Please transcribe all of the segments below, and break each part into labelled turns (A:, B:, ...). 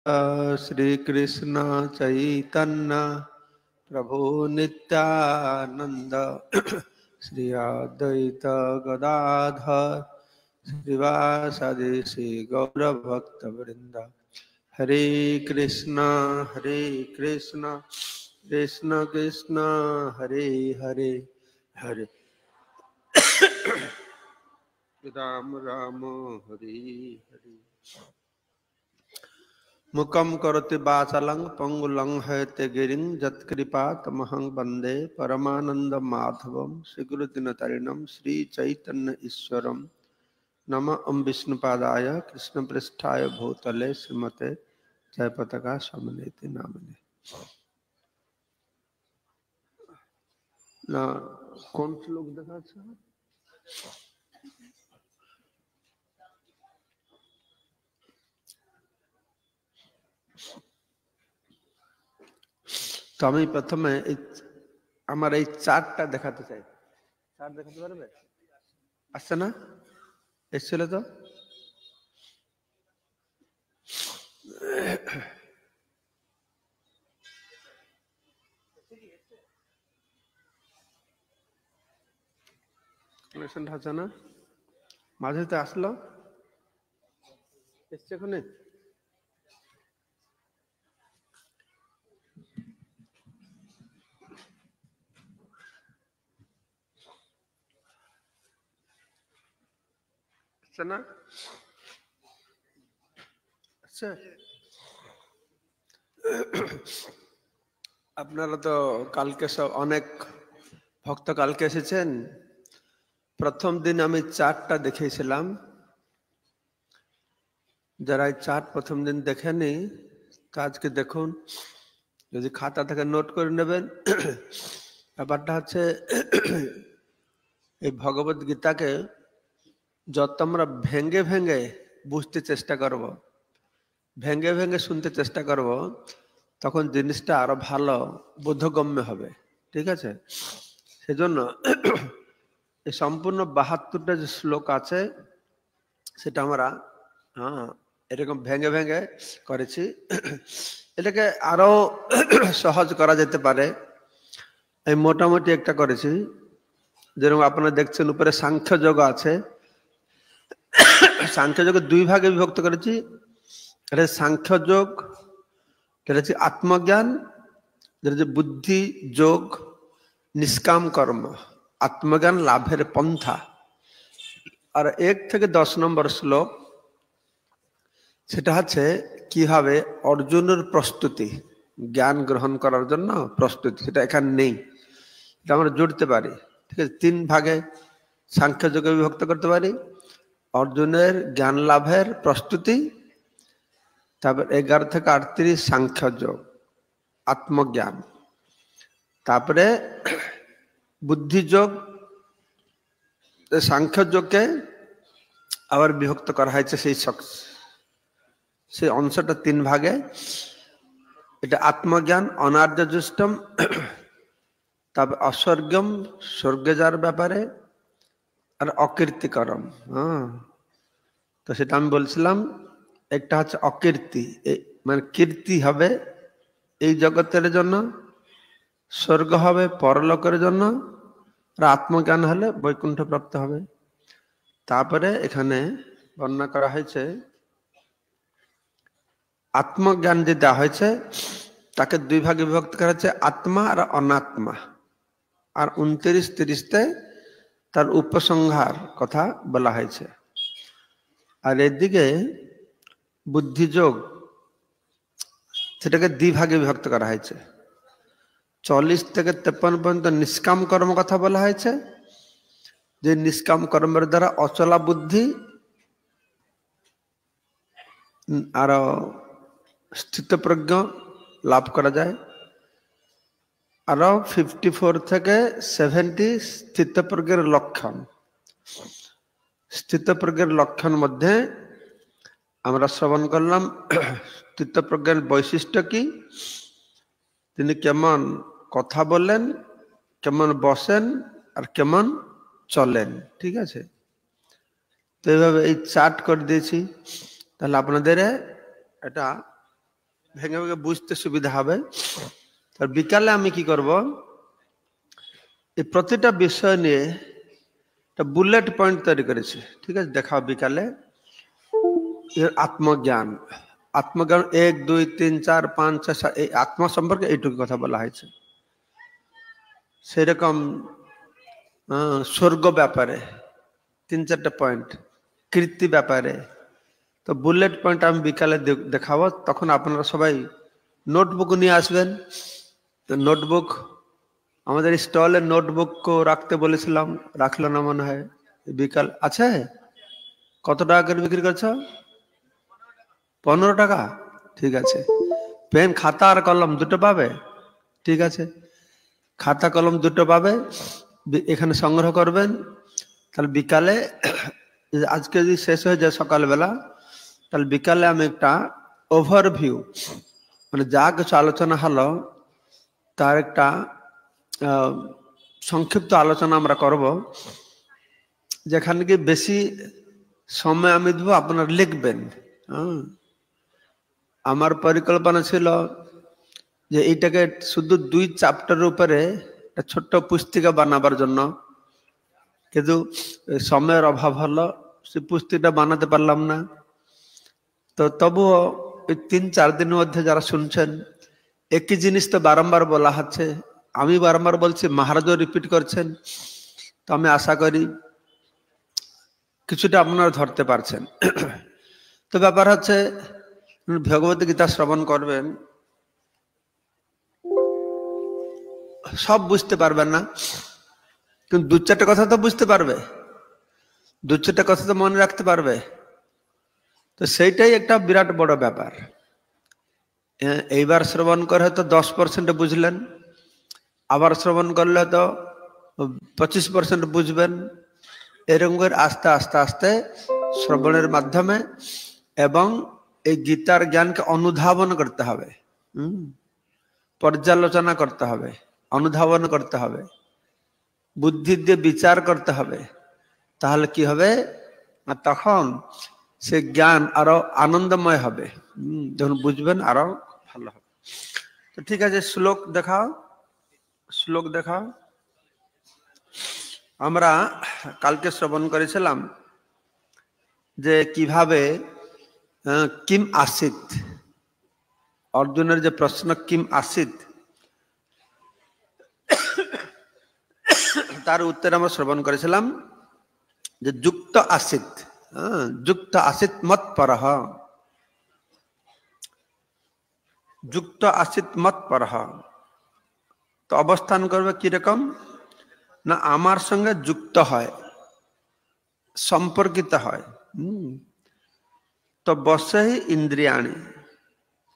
A: श्री कृष्ण चैतन्य प्रभु नित्यानंद श्री अद्वैत गदाधर श्रीवासादि श्री गौर भक्त वृंद। हरे कृष्ण कृष्ण कृष्ण हरे हरे हरे राम राम हरे हरे। मुकम करोति वाचालं पंगुलं हयते गिरिं यत्कृपा तमहं वन्दे परमानंद माधवं श्रीगुरुदिनतरिणं श्री चैतन्य ईश्वरं। नमः ओं विष्णुपादाय कृष्णपृष्ठाय भूतले श्रीमते जयपताका स्वामिनेति नामिने। ना कौन श्लोक देखा था? তো আমি প্রথমে আমার এই চার্টটা দেখাতে চাই। চার্ট দেখাতে পারবে? আসছে না? এসেছিল তো? কানেকশনটা আছে না? মাঝে তো আসলো, এসছে ওখানে। না আচ্ছা, আপনারা তো কালকে সব অনেক ভক্ত কালকে এসেছেন। প্রথম দিন আমি চার্টটা দেখিয়েছিলাম। যারা এই চার্ট প্রথম দিন দেখেনি আজকে দেখুন, যদি খাতা থেকে নোট করে নেবেন। ব্যাপারটা হচ্ছে এই ভগবত গীতাকে যত আমরা ভেঙে ভেঙে বুঝতে চেষ্টা করব, ভেঙে ভেঙে শুনতে চেষ্টা করব, তখন জিনিসটা আরো ভালো বোধগম্য হবে। ঠিক আছে? সেজন্য এই সম্পূর্ণ 72টা যে শ্লোক আছে সেটা আমরা এরকম ভেঙে ভেঙে করেছি। এটাকে আরো সহজ করা যেতে পারে। আমি মোটামুটি একটা করেছি, যেরকম আপনারা দেখছেন উপরে সাংখ্য যোগ আছে। সাংখ্য যোগ দুই ভাগে বিভক্ত করেছি। এটা সাংখ্য যোগ, এটা হচ্ছে আত্মজ্ঞান, এটা হচ্ছে বুদ্ধি যোগ, নিষ্কাম কর্ম, আত্মজ্ঞান লাভের পন্থা। আর 1 থেকে 10 নম্বর শ্লোক, সেটা হচ্ছে কিভাবে অর্জুনের প্রস্তুতি, জ্ঞান গ্রহণ করার জন্য প্রস্তুতি, সেটা এখানে নেই, এটা আমরা জুড়তে পারি। ঠিক আছে? 3 ভাগে সাংখ্য যোগে বিভক্ত করতে পারি। অর্জুনের জ্ঞান লাভের প্রস্তুতি, তারপর 11 থেকে 38 সাংখ্য যোগ, আত্মজ্ঞান, তারপরে বুদ্ধি যোগ। সাংখ্য যোগকে আবার বিভক্ত করা হয়েছে সেই অংশটা 3 ভাগে। এটা আত্মজ্ঞান, অনার্য জুষ্টম, তারপর অস্বর্গম, স্বর্গে যাওয়ার ব্যাপারে, আর অকীর্তিকরম। তো সেটা আমি বলছিলাম, একটা হচ্ছে অকীর্তি, মানে কীর্তি হবে এই জগতের জন্য, স্বর্গ হবে পরলোকের জন্য, আর আত্মজ্ঞান হলে বৈকুণ্ঠ প্রাপ্ত হবে। তারপরে এখানে বর্ণনা করা হয়েছে আত্মজ্ঞান যে দেওয়া হয়েছে তাকে 2 ভাগে বিভক্ত করা হয়েছে, আত্মা আর অনাত্মা। আর 29-30-তে তার উপসংহার কথা বলা হয়েছে। আর এদিকে বুদ্ধিযোগ, সেটাকে 2 ভাগে বিভক্ত করা হয়েছে। 40 থেকে 53 পর্যন্ত নিষ্কাম কর্ম কথা বলা হয়েছে, যে নিষ্কাম কর্মের দ্বারা অচলা বুদ্ধি আর স্থিতপ্রজ্ঞ লাভ করা যায়। আরো 54 থেকে 70 স্থিতপ্রজ্ঞের লক্ষণ। স্থিতপ্রজ্ঞের লক্ষণ মধ্যে আমরা শ্রবণ করলাম স্থিতপ্রজ্ঞের বৈশিষ্ট্য কি, তিনি কেমন কথা বলেন, কেমন বসেন, আর কেমন চলেন। ঠিক আছে? তো এইভাবে এই চার্ট করে দিয়েছি, তাহলে আপনাদের এটা ভেঙে ভেঙে বুঝতে সুবিধা হবে। আর বিকালে আমি কি করব, এই প্রতিটা বিষয় নিয়ে একটা বুলেট পয়েন্ট তৈরি করেছি, ঠিক আছে? দেখাও বিকালে। আত্মজ্ঞান, আত্মজ্ঞান 1 2 3 4 5 6 7, এই আত্মা সম্পর্কে এইটুকু কথা বলা হয়েছে। সেরকম স্বর্গ ব্যাপারে 3-4টা পয়েন্ট, কীর্তি ব্যাপারে। তো বুলেট পয়েন্ট আমি বিকালে দেখাবো। তখন আপনারা সবাই নোটবুক নিয়ে আসবেন। তো নোটবুক, আমাদের স্টলে নোটবুক রাখতে বলেছিলাম, রাখলো না মনে হয়। বিকাল আছে। কত টাকা করে বিক্রি করছো? 15 টাকা। ঠিক আছে। পেন, খাতা আর কলম দুটো পাবে? ঠিক আছে, খাতা কলম দুটো পাবে, এখানে সংগ্রহ করবেন। তাহলে বিকালে, আজকে যদি শেষ হয়ে যায় সকালবেলা, তাহলে বিকালে আমি একটা ওভারভিউ, মানে যা কিছু আলোচনা হলো তার একটা সংক্ষিপ্ত আলোচনা আমরা করব, যেখানে কি বেশি সময় আমি দেবো, আপনারা লিখবেন। আমার পরিকল্পনা ছিল যে এইটাকে শুধু 2 চ্যাপ্টারের উপরে একটা ছোট্ট পুস্তিকা বানাবার জন্য, কিন্তু সময়ের অভাব হলো, সে পুস্তিকাটা বানাতে পারলাম না। তো তবুও এই 3-4 দিনের মধ্যে যারা শুনছেন, একই জিনিস তো বারংবার বলা হচ্ছে, আমি বারংবার বলছি, মহারাজও রিপিট করছেন। তো আমি আশা করি কিছুটা আপনারা ধরতে পারছেন। তো ব্যাপার হচ্ছে, ভগবত গীতা শ্রবণ করবেন, সব বুঝতে পারবেন না, কিন্তু 2-4টা কথা তো বুঝতে পারবে, 2-4টা কথা তো মনে রাখতে পারবে। তো সেইটাই একটা বিরাট বড় ব্যাপার। এইবার শ্রবণ করে হয়তো 10% বুঝলেন, আবার শ্রবণ করলে তো 25% বুঝবেন। এরকম করে আস্তে আস্তে আস্তে শ্রবণের মাধ্যমে এবং এই গীতার জ্ঞানকে অনুধাবন করতে হবে, পর্যালোচনা করতে হবে, অনুধাবন করতে হবে, বুদ্ধি দিয়ে বিচার করতে হবে। তাহলে কি হবে, তখন সে জ্ঞান আরো আনন্দময় হবে। যখন বুঝবেন আরো ভালো হবে। তো ঠিক আছে, শ্লোক দেখাও, শ্লোক দেখাও। আমরা কালকে শ্রবণ করেছিলাম যে কিভাবে কিম আসিত, অর্জুনের যে প্রশ্ন কিম আসিত, তার উত্তর আমরা শ্রবণ করেছিলাম যে যুক্ত আসিত, যুক্ত আসিত মত পরহ, যুক্ত আসিত মত পরহ। তো অবস্থান করবে কিরকম না, আমার সঙ্গে যুক্ত হয়, সম্পর্কিত হয়। তো বসেহি ইন্দ্রিয়াণি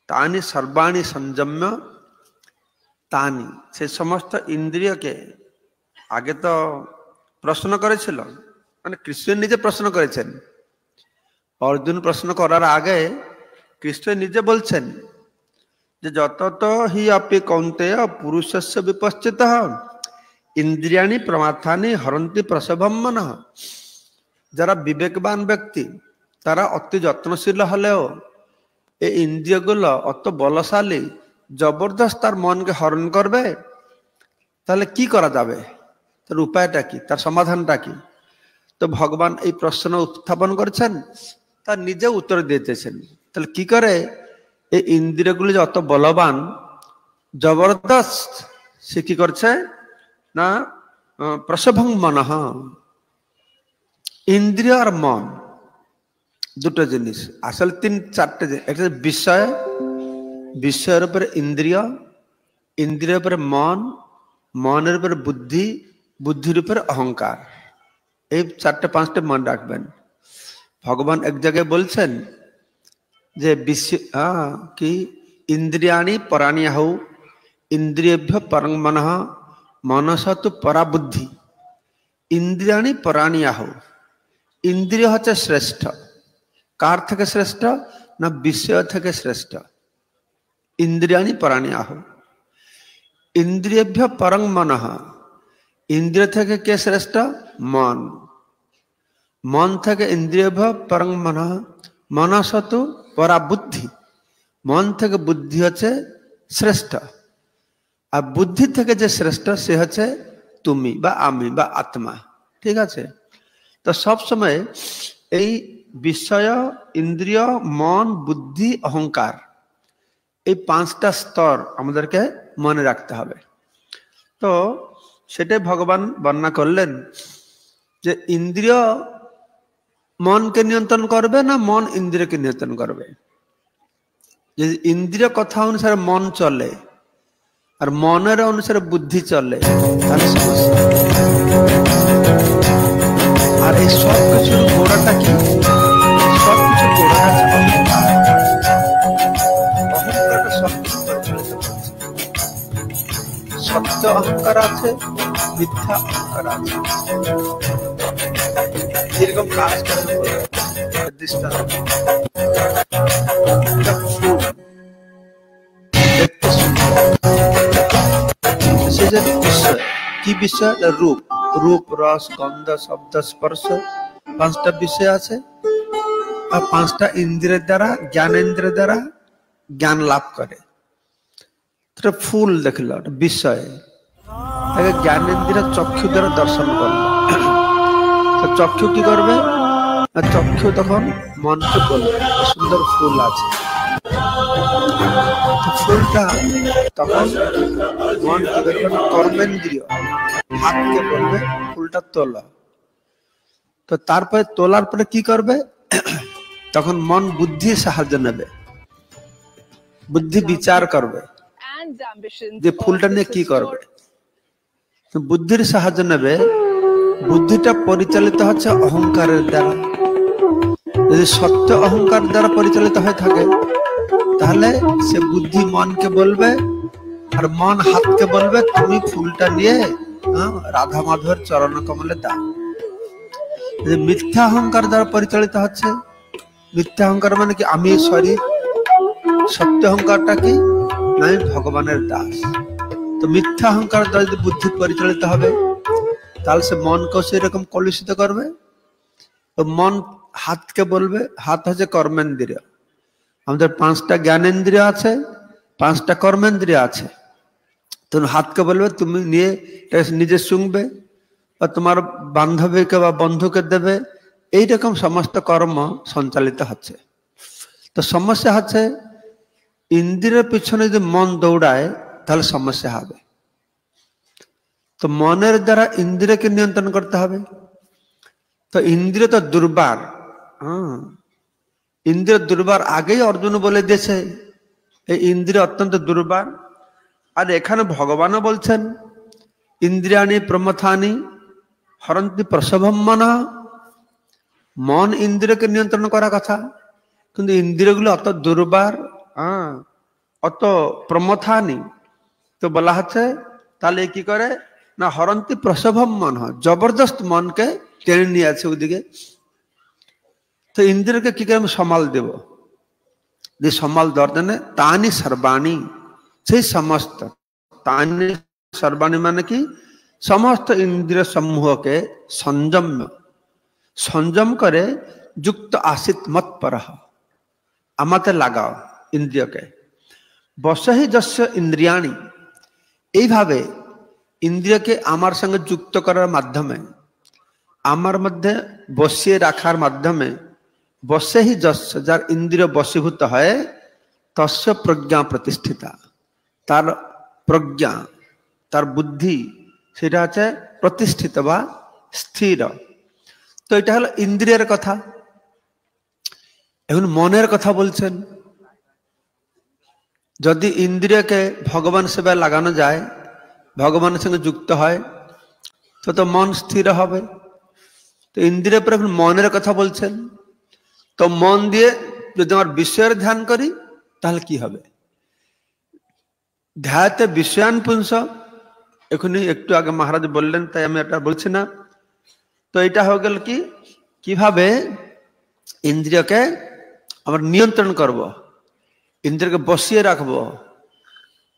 A: তানি সর্বাণি সংযম্য তানি, সে সমস্ত ইন্দ্রিয়কে, আগে তো প্রশ্ন করেছিল, মানে কৃষ্ণ নিজে প্রশ্ন করেছেন। অর্জুন প্রশ্ন করার আগে কৃষ্ণ নিজে বলছেন যে যতত হি আপি কৌন্তেয় পুরুষস্য বিপশ্চিতঃ ইন্দ্রিয়াণি প্রমাথানি হরন্তি প্রসভম মনঃ। যারা বিবেকবান ব্যক্তি, তারা অতি যত্নশীল হলেও এই ইন্দ্রিয়গুলো অত বলশালী, জবরদস্ত তার মনকে হরণ করবে। তাহলে কি করা যাবে, তার উপায়টা কি, তার সমাধানটা কি? তো ভগবান এই প্রশ্ন উত্থাপন করছেন, তার নিজে উত্তর দিতেছেন। তাহলে কি করে এই ইন্দ্রিয়গুলি যে অত বলবান, জবরদস্ত, সে কি করছে না, প্রসভং মনঃ, ইন্দ্রিয় আর মন দুটো জিনিস, আসলে 3-4টে জিনিস। একটা বিষয়, বিষয়ের উপরে ইন্দ্রিয়, ইন্দ্রিয়ের উপরে মন, মনের উপরে বুদ্ধি, বুদ্ধির উপরে অহংকার। এই 4-5টে মনে রাখবেন। ভগবান এক জায়গায় বলছেন যে কি ইন্দ্রিয়াণি পরাণি হউ ইন্দ্রিয়েভ্য পরং মনঃ মনস তু পরা বুদ্ধি। ইন্দ্রিয়াণি পরাণি হউ, ইন্দ্রিয় হচ্ছে শ্রেষ্ঠ। কার থেকে শ্রেষ্ঠ না, বিষয় থেকে শ্রেষ্ঠ। ইন্দ্রিয়াণি পরাণি হউ, ইন্দ্রিয়েভ্য পরং মনঃ, ইন্দ্রিয় থেকে কে শ্রেষ্ঠ, মন। মন থেকে ইন্দ্রিয়েভ্য পরং মনঃ মনস তু পরা বুদ্ধি, মন থেকে বুদ্ধি হচ্ছে শ্রেষ্ঠ, আর বুদ্ধি থেকে যে শ্রেষ্ঠ সে হচ্ছে তুমি বা আমি বা আত্মা। ঠিক আছে? তো সব সময় এই বিষয়, ইন্দ্রিয়, মন, বুদ্ধি, অহংকার, এই 5টা স্তর আমাদেরকে মনে রাখতে হবে। তো সেটাই ভগবান বর্ণনা করলেন যে ইন্দ্রিয় মনকে নিয়ন্ত্রণ করবে না মন ইন্দ্রিয়কে নিয়ন্ত্রণ করবে। যদি ইন্দ্রিয় কথা অনুসারে মন চলে আর মনের অনুসারে বুদ্ধি চলে তাহলে সমস্যা। আর এই সব কিছুর গোড়াটা কি? সব কিছুর গোড়াটা আছে অহংকার। অহংকারটা সব কিছু পরিচালিত করছে। সত্য অহংকার আছে, মিথ্যা অহংকার আছে। এরকম কাজ করে দৃষ্টান্ত দেখতে সে যে বিষয়, কি বিষয়? রূপ, রূপ, রস, গন্ধ, শব্দ, স্পর্শ, 5টা বিষয় আছে। আর 5টা ইন্দ্রিয়ের দ্বারা, জ্ঞানেন্দ্রের দ্বারা জ্ঞান লাভ করে। ফুল দেখলো বিষয়, তাকে জ্ঞানেন্দ্রিয় চক্ষু দ্বারা দর্শন করলো। চক্ষু কি করবে? চক্ষু তখন মনকে বলবে সুন্দর ফুল আছে। ফুলটা তখন মন কি করবে? কর্মেন্দ্রিয় হাতকে বলবে ফুলটা তোলো। তো তারপরে তোলার পরে কি করবে? তখন মন বুদ্ধির সাহায্য নেবে, বুদ্ধি বিচার করবে যে ফুলটা নিয়ে কি করবে। বুদ্ধির সাহায্য নেবে। বুদ্ধিটা পরিচালিত হচ্ছে অহংকারের দ্বারা। যদি সত্য অহংকার দ্বারা পরিচালিত হয়ে থাকে তাহলে সে বুদ্ধি মনকে বলবে আর মন হাতকে বলবে তুমি ফুলটা নিয়ে রাধা মাধবের চরণ কমলে দাও। যদি মিথ্যা অহংকার দ্বারা পরিচালিত হচ্ছে, মিথ্যা অহংকার মানে কি? আমি শরীর। সত্য অহংকারটা কি? আমি ভগবানের দাস। তো মিথ্যা অহংকার দ্বারা যদি বুদ্ধি পরিচালিত হবে তাহলে সে মনকে সেরকম কলুষিত করবে। তো মন হাতকে বলবে, হাত হচ্ছে কর্মেন্দ্রিয়। আমাদের 5টা জ্ঞানেন্দ্রিয় আছে, 5টা কর্মেন্দ্রিয় আছে। তুমি হাতকে বলবে তুমি নিয়ে নিজে শুনবে বা তোমার বান্ধবীকে বা বন্ধুকে দেবে। এইরকম সমস্ত কর্ম সঞ্চালিত হচ্ছে। তো সমস্যা হচ্ছে ইন্দ্রিয়ের পিছনে যদি মন দৌড়ায় তাহলে সমস্যা হবে। তো মনের দ্বারা ইন্দ্রিয়কে নিয়ন্ত্রণ করতে হবে। তো ইন্দ্রিয় তো দুর্বার। ইন্দ্রিয় দুর্বার আগেই অর্জুন বলে দিয়েছে এই ইন্দ্রিয় অত্যন্ত দুর্বার। আর এখানে ভগবানও বলছেন ইন্দ্রিয়াণি প্রমথানি হরন্তি প্রসভম মনঃ। মন ইন্দ্রিয়কে নিয়ন্ত্রণ করার কথা, কিন্তু ইন্দ্রিয়গুলো অত দুর্বার, অত প্রমথানি। তো বলা হচ্ছে তাহলে কি করে না হরন্তি প্রসভম মনঃ, জবরদস্ত মনকে টেনে নিয়ে আছে ওইদিকে। তো ইন্দ্রিয়কে কি করে আমি সামাল দেব? যে সামাল দেওয়ার জন্য তানি সর্বাণী, সেই সমস্ত, তানি সর্বাণী মানে কি? সমস্ত ইন্দ্রিয় সমূহকে সংযম করে যুক্ত আসিত মত পর আমাতে লাগাও ইন্দ্রিয়কে। বসহি যস্য ইন্দ্রিয়াণী, এইভাবে ইন্দ্রিয়কে আমার সঙ্গে যুক্ত করার মাধ্যমে, আমার মধ্যে বসিয়ে রাখার মাধ্যমে, বসেহি যস্য, যার ইন্দ্রিয় বশীভূত হয়, তস্য প্রজ্ঞা প্রতিষ্ঠিতা, তার প্রজ্ঞা, তার বুদ্ধি সেটা হচ্ছে প্রতিষ্ঠিত বা স্থির। তো এটা হলো ইন্দ্রিয়ের কথা। এখন মনের কথা বলছেন। যদি ইন্দ্রিয়কে ভগবান সেবায় লাগানো যায়, ভগবানের সঙ্গে যুক্ত হয়, তো মন স্থির হবে। তো ইন্দ্রিয়ের পরে এখন মনের কথা বলছেন। তো মন দিয়ে যদি আমার বিষয়ের ধ্যান করি তাহলে কি হবে? ধ্যাতে বিষয়ান পুংস, এখনই একটু আগে মহারাজ বললেন, তাই আমি এটা বলছি না। তো এটা হয়ে গেল কি, কিভাবে ইন্দ্রিয়কে আমরা নিয়ন্ত্রণ করব, ইন্দ্রিয়কে বসিয়ে রাখবো।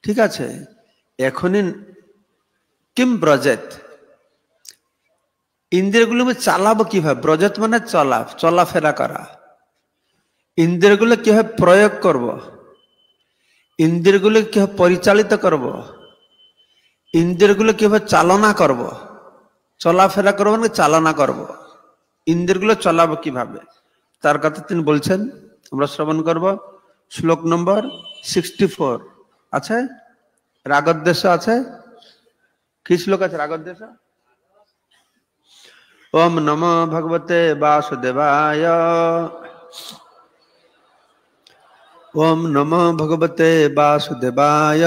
A: ঠিক আছে? এখনই কিম ব্রজেত, ইন্দ্রিয়গুলো চালাবো কিভাবে? ব্রজেত মানে চলাফেরা করা। ইন্দ্রিয়গুলো কিভাবে প্রয়োগ করব? ইন্দ্রিয়গুলো কিভাবে পরিচালিত করব, ইন্দ্রিয়গুলো কিভাবে চালনা করব, চলাফেরা করবো না চালনা করব, ইন্দ্রিয়গুলো চলাবো কিভাবে, তার কথা তিনি বলছেন। আমরা শ্রবণ করব শ্লোক নম্বর 64 আছে, রাগদ্বেষ আছে। কি শ্লোক আছে রাগদ্বেষ? ওম নমো ভগবতে বাসুদেবায়, ওম নমো ভগবতে বাসুদেবায়,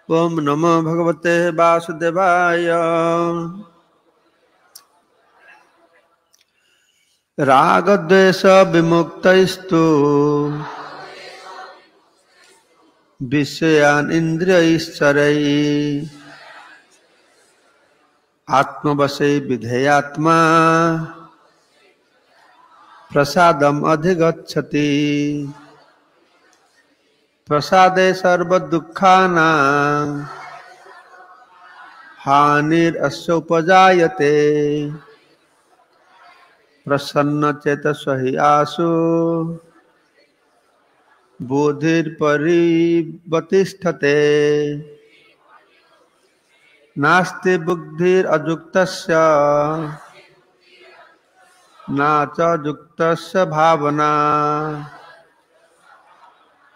A: ওম নমো ভগবতে বাসুদেবায়। রাগদ্বেষ বিমুক্তস্তু বিষয়ান ইন্দ্রিয়ৈশ্চরৈ আত্মবশে বিধেয়াত্মা প্রসাদম অধিগচ্ছতি। প্রসাদে সর্বদুঃখানাং হানিরস্য উপজায়তে। প্রসন্নচেতসো হি আশু বুদ্ধির্পরিবতিষ্ঠতে। নাস্তি বুদ্ধিরযুক্তস্য না চ যুক্তস্য ভাবনা,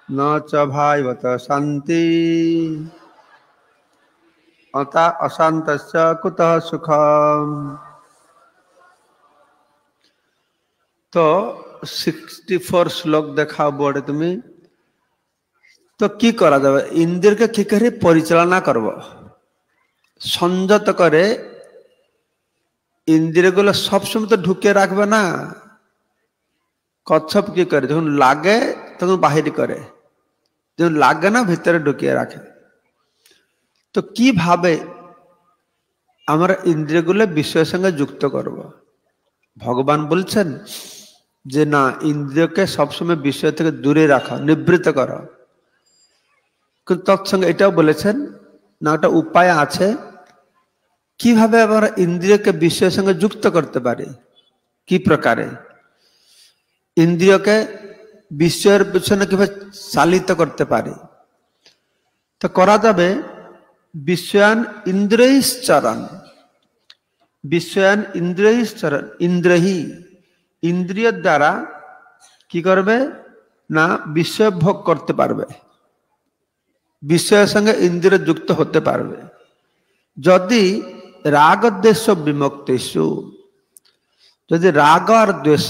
A: ন চ ভাইবত শান্তি, অশান্তস্য কুতঃ সুখম। তো 64 শ্লোক দেখাও বোর্ডে তুমি। তো কি করা যাবে, ইন্দ্রিয়কে কি করে পরিচালনা করব, সংযত করে। ইন্দ্রিয়গুলো সবসময় তো ঢুকে রাখবে না। কচ্ছপ কি করে, যখন লাগে তখন বাহির করে, যখন লাগে না ভিতরে ঢুকিয়ে রাখে। তো কিভাবে আমরা ইন্দ্রিয়গুলো বিষয়ের সঙ্গে যুক্ত করব? ভগবান বলছেন যে না, ইন্দ্রিয়কে সবসময় বিষয় থেকে দূরে রাখা, নিবৃত্ত করা। কিন্তু তৎসঙ্গে এটাও বলেছেন না, একটা উপায় আছে কিভাবে আমরা ইন্দ্রিয়কে বিষয়ের সঙ্গে যুক্ত করতে পারি, কি প্রকারে ইন্দ্রিয়কে বিষয়ের পিছনে কিভাবে চালিত করতে পারি। তো করা যাবে বিষয়ান ইন্দ্রিয়শ্চরণ। বিষয়ান ইন্দ্রিয়শ্চরণ, ইন্দ্রিয়ী, ইন্দ্রিয় দ্বারা কি করবে না, বিষয় ভোগ করতে পারবে, বিষয়ের সঙ্গে ইন্দ্রিয় যুক্ত হতে পারবে। যদি রাগ দ্বেষ বিমুক্তেষু, যদি রাগ আর দ্বেষ,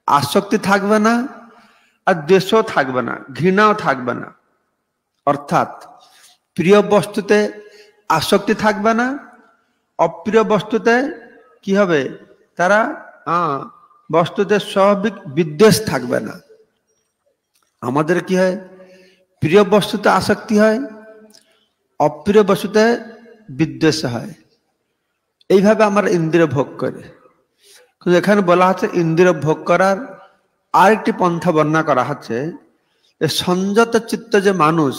A: আসক্তি থাকবে না আর দ্বেষও থাকবে না, ঘৃণাও থাকবে না। অর্থাৎ প্রিয় বস্তুতে আসক্তি থাকবে না, অপ্রিয় বস্তুতে কি হবে, তারা বস্তুতে স্বাভাবিক বিদ্বেষ থাকবে না। আমাদের কি হয়, প্রিয় বস্তুতে আসক্তি হয়, অপ্রিয় বস্তুতে বিদ্বেষ হয়। এইভাবে আমরা ইন্দ্রিয় ভোগ করি। কিন্তু এখানে বলা হচ্ছে ইন্দ্রিয় ভোগ করার আরেকটি পন্থা বর্ণনা করা হচ্ছে, যে সংযত চিত্ত যে মানুষ,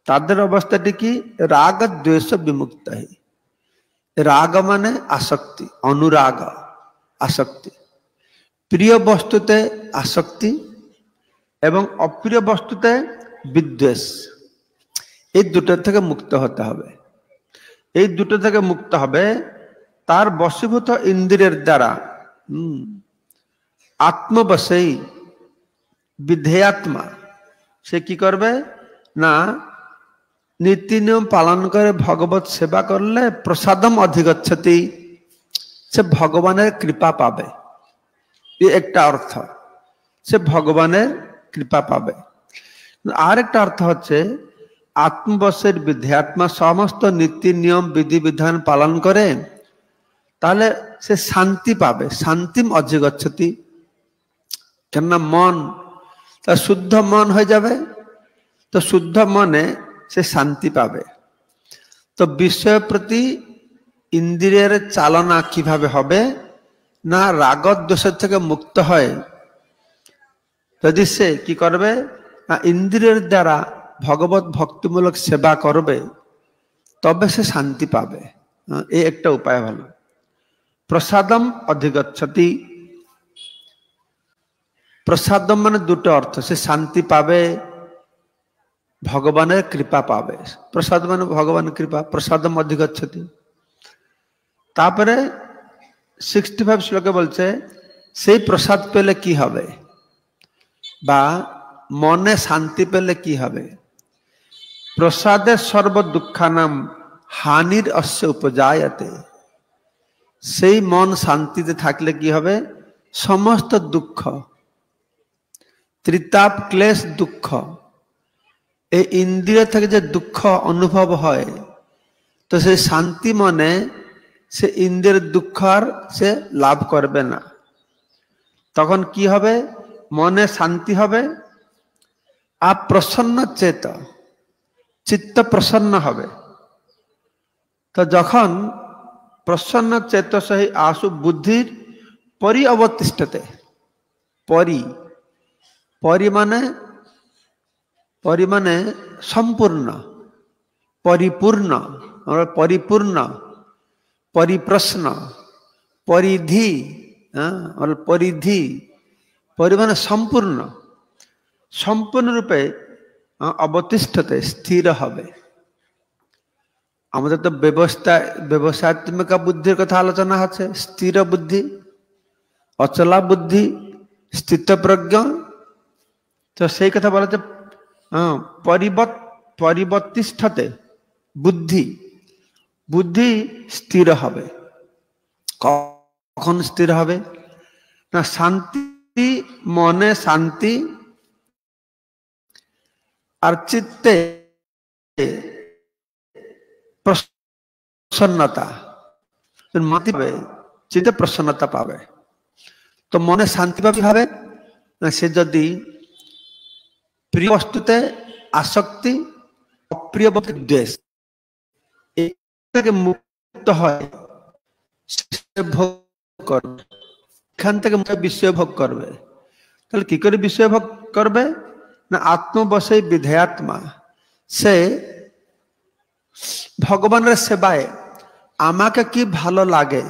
A: তাদের অবস্থাটি কি, রাগ দ্বেষ বিমুক্ত। রাগ মানে আসক্তি, অনুরাগ, আসক্তি, প্রিয় বস্তুতে আসক্তি এবং অপ্রিয় বস্তুতে বিদ্বেষ, এই দুটো থেকে মুক্ত হতে হবে। এই দুটো থেকে মুক্ত হবে তার বশীভূত ইন্দ্রিয়ের দ্বারা। আত্মবশেই বিধেয়াত্মা, সে কি করবে না, নীতি নিয়ম পালন করে ভগবত সেবা করলে প্রসাদম অধিগচ্ছতি, সে ভগবানের কৃপা পাবে। এই একটা অর্থ, সে ভগবানের কৃপা পাবে। আর একটা অর্থ হচ্ছে আত্মবশের বিধেয়াত্মা সমস্ত নীতি নিয়ম বিধিবিধান পালন করে, তাহলে সে শান্তি পাবে। শান্তিম অধিগচ্ছতি, কেননা মন তার শুদ্ধ মন হয়ে যাবে, তো শুদ্ধ মনে সে শান্তি পাবে। তো বিষয়ের প্রতি ইন্দ্রিয়ের চালনা কিভাবে হবে না, রাগদ্বেষের থেকে মুক্ত হয় যদি সে কি করবে না, ইন্দ্রিয়ের দ্বারা ভগবত ভক্তিমূলক সেবা করবে, তবে সে শান্তি পাবে। এই একটা উপায় হলো প্রসাদম অধিগচ্ছতি। प्रसादम माने दुटे अर्थ से शांति पावे भगवान कृपा पावे प्रसाद माने भगवान कृपा प्रसादम अधिगच्छति तापरे 65 श्लोके बोलছে সেই প্রসাদ পেলে কি হবে বা মনে শান্তি পেলে কি হবে প্রসাদে সর্ব দুঃখানাম হানির অস্য উপজায়তে সেই মন শান্তিতে থাকলে কি হবে সমস্ত দুঃখ ত্রিতাপ ক্লেশ দুঃখ এই ইন্দ্রিয় থেকে যে দুঃখ অনুভব হয় তো সেই শান্তি মনে সে ইন্দ্রিয়ের দুঃখ আর সে লাভ করবে না তখন কি হবে মনে শান্তি হবে আর প্রসন্ন চেত চিত্ত প্রসন্ন হবে তো যখন প্রসন্ন চেত সহি আশু বুদ্ধির পরি অবতিষ্ঠতে পরি মানে সম্পূর্ণ পরিপূর্ণ পরিপূর্ণ परिप्रश्न परिधि परिधि परिमाण संपूर्ण संपूर्ण रूपे अवतिष्ठते स्थिर हबे आमादेर तो व्यवसायत्मक बुद्धिर कथा आलोचना आछे स्थिर बुद्धि अचला बुद्धि स्थित प्रज्ञ तो सेई कथा बला जे परिवर्तिष्ठते बुद्धि बुद्धि स्थिर हबे कखन स्थिर हबे ना शांति मने शांति और चित्ते प्रसन्नता मति पावे चित्ते प्रसन्नता पावे तो मने शांति पावे ना से जदि प्रिय वस्तुते आसक्ति अप्रिय वस्तु द्वेष मुक्त भोग कर विषय भोग करबे कि करे विषय भोग करबे ना आत्मवशय विधेयात्मा से भगवान रे सेवाए आमाके कि भालो लागे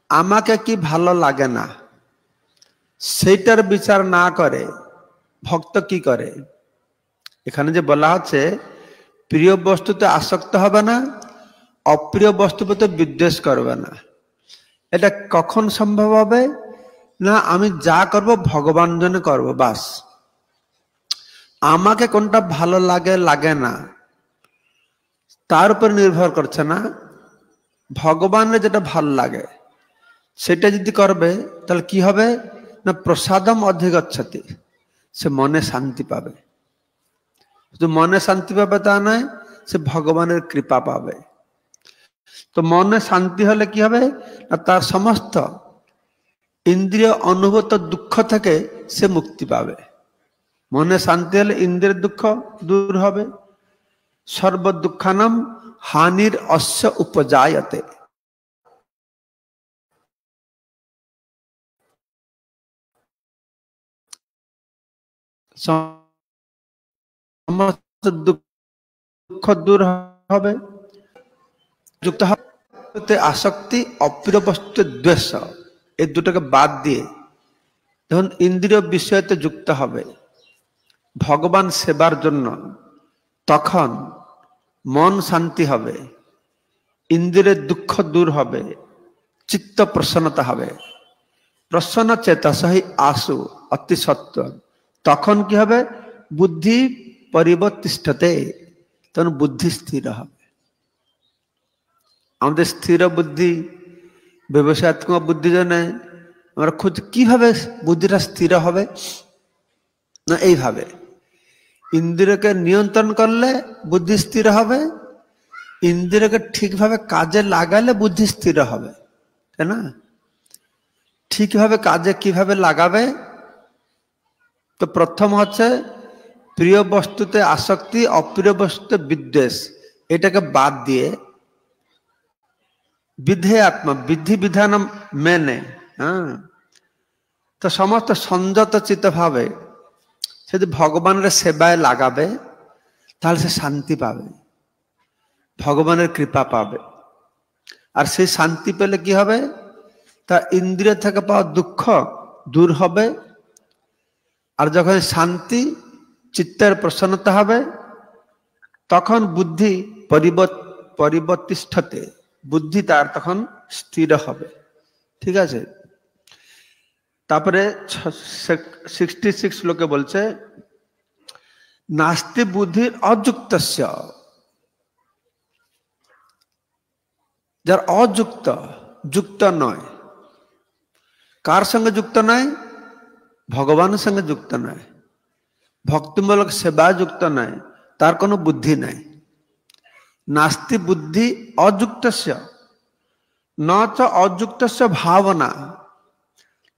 A: आमाके कि भालो लागे ना सेटार विचार ना करे भक्त की करे एखाने जे बला आछे प्रिय वस्तुते आसक्त हबे ना अप्रिय वस्तु प्रति विद्वेष करबे ना এটা কখন সম্ভব হবে না আমি যা করব ভগবান জন্য করব বাস আমাকে কোনটা ভালো লাগে লাগে না তার উপর নির্ভর করছে না ভগবানের যেটা ভালো লাগে সেটা যদি করবে তাহলে কি হবে না প্রসাদম অধিগচ্ছতি সে মনে শান্তি পাবে শুধু মনে শান্তি পাবে তা নয় সে ভগবানের কৃপা পাবে तो मन शांति हले कि हबे तार समस्त इंद्रिय अनुभूत दुख थके से मुक्ति पावे मन शांति हले इंद्रिय दुख दूर हबे सर्व दुखानाम हानिर अस्य उपजायते समस्त दुख दूर हबे युक्त आसक्ति अप्रिय वस्तु द्वेष ए दुटोके बाद दिए तखन इंद्रिय विषयते युक्त हबे भगवान सेवार जन्य तखन मन शांति हबे इंद्रिय दुख दूर हबे चित्त प्रसन्नता हबे प्रसन्न चेता सही आशु अति सत्व तखन कि हबे बुद्धि परिवर्तिष्ठते तखन बुद्धि स्थिर हबे আমাদের স্থির বুদ্ধি ব্যবসায়ত্মক বুদ্ধি জন্য আমরা খুঁজ কিভাবে বুদ্ধিটা স্থির হবে না এইভাবে ইন্দ্রিয়কে নিয়ন্ত্রণ করলে বুদ্ধি স্থির হবে ইন্দ্রিয়কে ঠিকভাবে কাজে লাগালে বুদ্ধি স্থির হবে তাই না ঠিকভাবে কাজে কিভাবে লাগাবে তো প্রথম হচ্ছে প্রিয় বস্তুতে আসক্তি অপ্রিয় বস্তুতে বিদ্বেষ এটাকে বাদ দিয়ে विधेयात्मा विधि विधान मेने तो समस्त संयत चित्त भावे से भगवान सेवाय लागाबे ताहले से शांति पावे भगवान कृपा पावे और से शांति पेले कि हबे ता इंद्रिय थेके पाওয়া दुख दूर हबे আর যখন শান্তি চিত্তের প্রসন্নতা হবে তখন বুদ্ধি পরিবর্তিষ্ঠতে, বুদ্ধি তার তখন স্থির হবে। ঠিক আছে। তারপরে 66 শ্লোকে বলছে নাস্তি বুদ্ধির অযুক্তস্য, যার অযুক্ত, যুক্ত নয়। কার সঙ্গে যুক্ত নয়? ভগবানের সঙ্গে যুক্ত নয়, ভক্তিমূলক সেবা যুক্ত নয়, তার কোনো বুদ্ধি নাই। নাস্তি বুদ্ধি অযুক্তস্য ন চ অযুক্তস্য ভাবনা,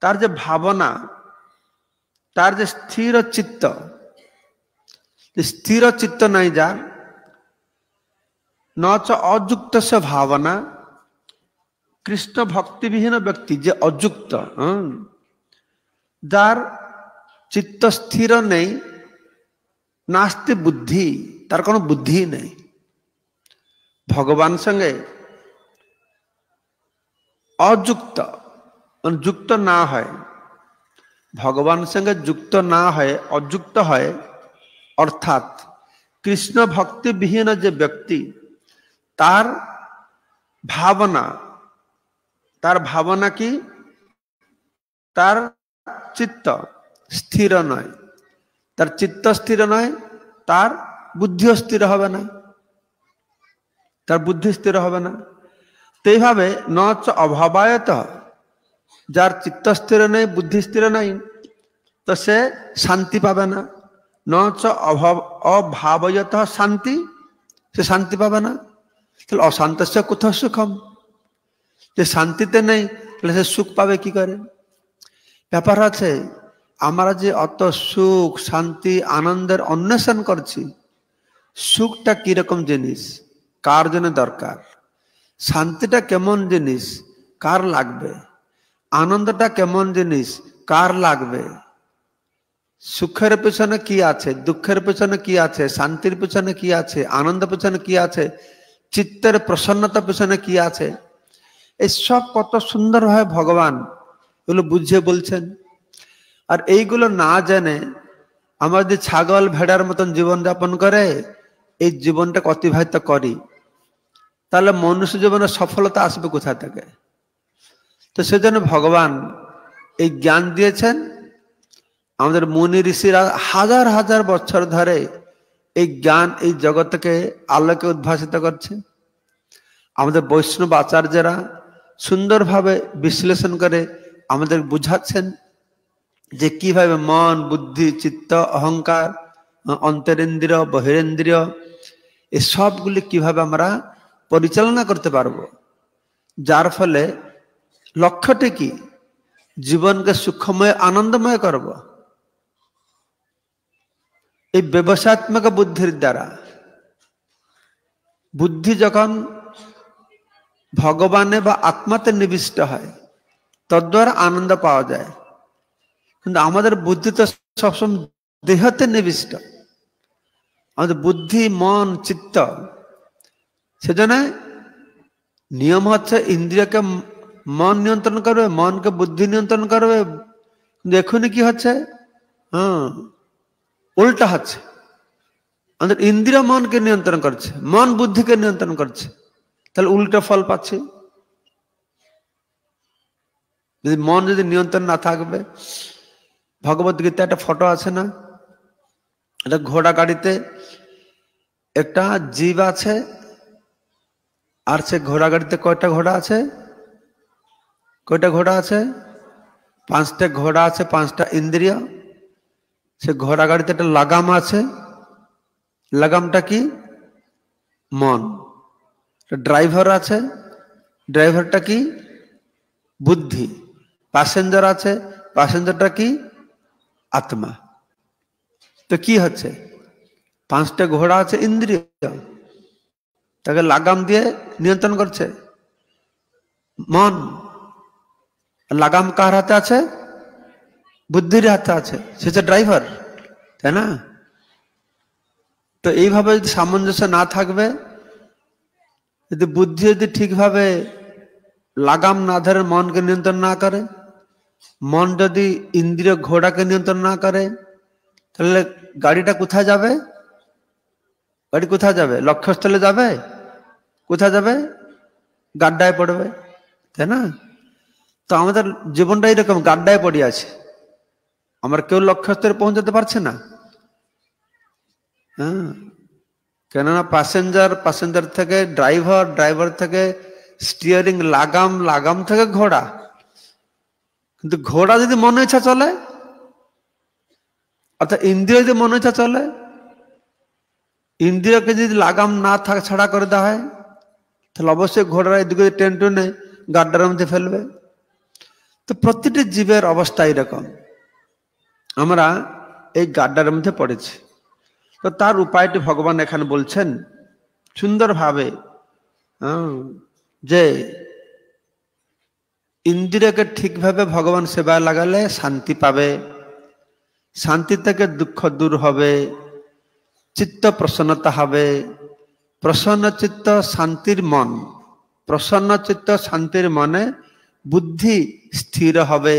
A: তার যে ভাবনা, তার যে স্থির চিত্ত, স্থির চিত্ত নাই যার, ন চ অযুক্তস্য ভাবনা, কৃষ্ণ ভক্তিবিহীন ব্যক্তি যে অযুক্ত, যার চিত্ত স্থির নেই, নাস্তি বুদ্ধি, তার কোনো বুদ্ধি নেই। ভগবান সঙ্গে অযুক্ত, যুক্ত না হয়, ভগবান সঙ্গে যুক্ত না হয়, অযুক্ত হয়, অর্থাৎ কৃষ্ণ ভক্তি বিহীন যে ব্যক্তি, তার ভাবনা, তার ভাবনা কি? তার চিত্ত স্থির নয়, তার চিত্ত স্থির নয়, তার বুদ্ধিও স্থির হবে না, তার বুদ্ধি স্থির হবে না। তো এইভাবে ন চ অভাবায়ত, যার চিত্ত স্থির নেই, বুদ্ধি স্থির নাই, তো সে শান্তি পাবে না। ন চ অভাবয়ত শান্তি, সে শান্তি পাবে না। তাহলে অশান্তস্য কোথাও সুখম, যে শান্তিতে নেই তাহলে সে সুখ পাবে কি করে? ব্যাপার আছে, আমরা যে অত সুখ শান্তি আনন্দের অন্বেষণ করছি, সুখটা কিরকম জিনিস, কার জন্য দরকার? শান্তিটা কেমন জিনিস, কার লাগবে? আনন্দটা কেমন জিনিস, কার লাগবে? সুখের পেছনে কি আছে, দুঃখের পেছনে কি আছে, শান্তির পেছনে কি আছে, আনন্দের পেছনে কি আছে, চিত্তের প্রসন্নতা পেছনে কি আছে, এসব কত সুন্দরভাবে ভগবান এগুলো বুঝিয়ে বলছেন। আর এইগুলো না জেনে আমরা যদি ছাগল ভেড়ার মতন জীবনযাপন করে এই জীবনটাকে অতিবাহিত করি, তাহলে মনুষ্য জীবনে সফলতা আসবে কোথা থেকে? তো সেজন্য ভগবান এই জ্ঞান দিয়েছেন। আমাদের মুনি ঋষিরা হাজার হাজার বছর ধরে এই জ্ঞান এই জগৎকে আলোকে উদ্ভাসিত করছে। আমাদের বৈষ্ণব আচার্যরা সুন্দরভাবে বিশ্লেষণ করে আমাদের বুঝাচ্ছেন যে কিভাবে মন, বুদ্ধি, চিত্ত, অহংকার, অন্তরেন্দ্রিয়, বহিরেন্দ্রিয়, এই সবগুলি কিভাবে আমরা পরিচালনা করতে পারবো, যার ফলে লক্ষ্যটি কি? জীবনকে সুখময় আনন্দময় করব। এই ব্যবসাত্মক বুদ্ধির দ্বারা, বুদ্ধি যখন ভগবানে বা আত্মাতে নিবিষ্ট হয় তদ্বারা আনন্দ পাওয়া যায়। কিন্তু আমাদের বুদ্ধি তো সবসময় দেহতে নিবিষ্ট, আমাদের বুদ্ধি, মন, চিত্ত। সেজন্য নিয়ম হচ্ছে ইন্দ্রিয়কে মন নিয়ন্ত্রণ করবে, মনকে বুদ্ধি নিয়ন্ত্রণ করবে। কিন্তু এখনই কি হচ্ছে? উল্টা হচ্ছে। আমাদের ইন্দ্রিয় মনকে নিয়ন্ত্রণ করছে, মন বুদ্ধিকে নিয়ন্ত্রণ করছে, তাহলে উল্টো ফল পাচ্ছে। যদি মন যদি নিয়ন্ত্রণ না থাকবে, ভগবত গীতা একটা ফটো আছে না, একটা ঘোড়া গাড়িতে একটা জীব আছে, আর সে ঘোড়া গাড়িতে কয়টা ঘোড়া আছে? কয়টা ঘোড়া আছে? 5টা ঘোড়া আছে, 5টা ইন্দ্রিয়। সে ঘোড়া গাড়িতে একটা লাগাম আছে, লাগামটা কি? মন। ড্রাইভার আছে, ড্রাইভারটা কি? বুদ্ধি। প্যাসেঞ্জার আছে, প্যাসেঞ্জারটা কি? আত্মা। তো কি হচ্ছে? 5টা ঘোড়া আছে ইন্দ্রিয়, তাকে লাগাম দিয়ে নিয়ন্ত্রণ করছে মন। লাগাম কার হাতে আছে? বুদ্ধির হাতে আছে, সে হচ্ছে ড্রাইভার, তাই না? তো এইভাবে যদি সামঞ্জস্য না থাকবে, যদি বুদ্ধি যদি ঠিকভাবে লাগাম না ধরে মনকে নিয়ন্ত্রণ না করে, মন যদি ইন্দ্রিয় ঘোড়াকে নিয়ন্ত্রণ না করে, তাহলে গাড়িটা কোথায় যাবে? গাড়ি কোথায় যাবে? লক্ষ্যস্থলে যাবে? কোথায় যাবে? গাড্ডায় পড়বে, তাই না? তো আমাদের জীবনটা এরকম গাড্ডায় পড়ে আছে, আমরা কেউ লক্ষ্যস্থলে পৌঁছাতে পারছে না। হ্যাঁ, কেননা প্যাসেঞ্জার থেকে ড্রাইভার থেকে স্টিয়ারিং, লাগাম থেকে ঘোড়া। কিন্তু ঘোড়া যদি মনে ইচ্ছা চলে, অর্থাৎ ইন্দ্রিয় যদি মনে ইচ্ছা চলে, ইন্দ্রিয়কে যদি লাগাম না ছাড়া করে দেওয়া হয়, তাহলে অবশ্যই ঘোড়ার এদিকে টেনে গাড্ডার মধ্যে ফেলবে। তো প্রতিটি জীবের অবস্থা এরকম, আমরা এই গাড্ডার মধ্যে পড়েছি। তো তার উপায়টি ভগবান এখানে বলছেন সুন্দরভাবে, যে ইন্দ্রিয়কে ঠিকভাবে ভগবান সেবায় লাগালে শান্তি পাবে, শান্তি থেকে দুঃখ দূর হবে, চিত্ত প্রসন্নতা হবে, প্রসন্ন চিত্ত শান্তির মন, প্রসন্ন চিত্ত শান্তির মনে বুদ্ধি স্থির হবে।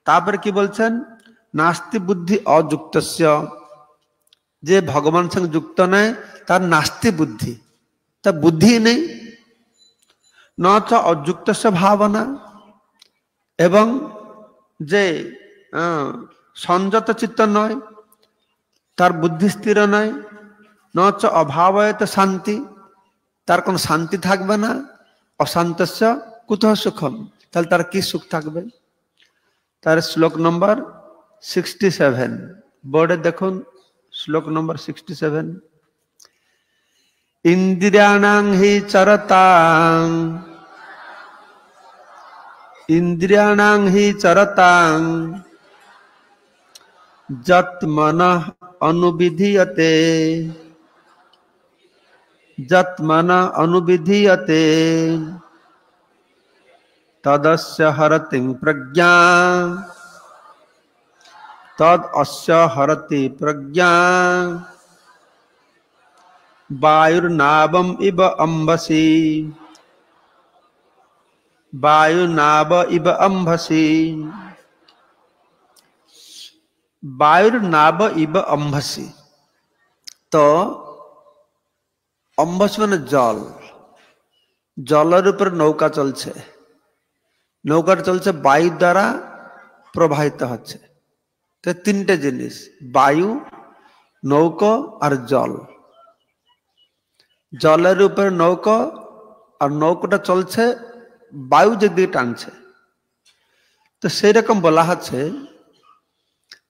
A: তারপরে কি বলছেন? নাস্তি বুদ্ধি অযুক্তস্য, যে ভগবান সঙ্গে যুক্ত নয় তার নাস্তি বুদ্ধি, তার বুদ্ধি নেই। ন চ অযুক্তস্য ভাবনা, এবং যে সংযত চিত্ত নয় তার বুদ্ধি স্থির নয়। ন চ অভাবয়ত শান্তি, তার কোন শান্তি থাকবে না। অশান্তস্য কুতঃ সুখম, তাহলে তার কি সুখ থাকবে? তার শ্লোক নম্বর 67 বোর্ডে দেখুন, শ্লোক নম্বর 67। ইন্দ্রিয়াণাং হি চরতাং যত মনঃ অনুবিধীয়তে তদস্য হরতি প্রজ্ঞা, তদ অস্য হরতি প্রজ্ঞা। বায়ুর্নাবম ইব অম্বসি, বায়ুনাব ইব অম্বসি, বায়ুর্নাব ইব অম্বসি। তো অম্বসি মানে জল, জলের উপর নৌকা চলছে, নৌকাটা চলছে বায়ু দ্বারা প্রবাহিত হচ্ছে। তো তিনটে জিনিস, বায়ু, নৌকা আর জল। জলের উপর নৌকা, আর নৌকাটা চলছে বায়ু যেদিকে টানছে। তো সেই রকম বলা হচ্ছে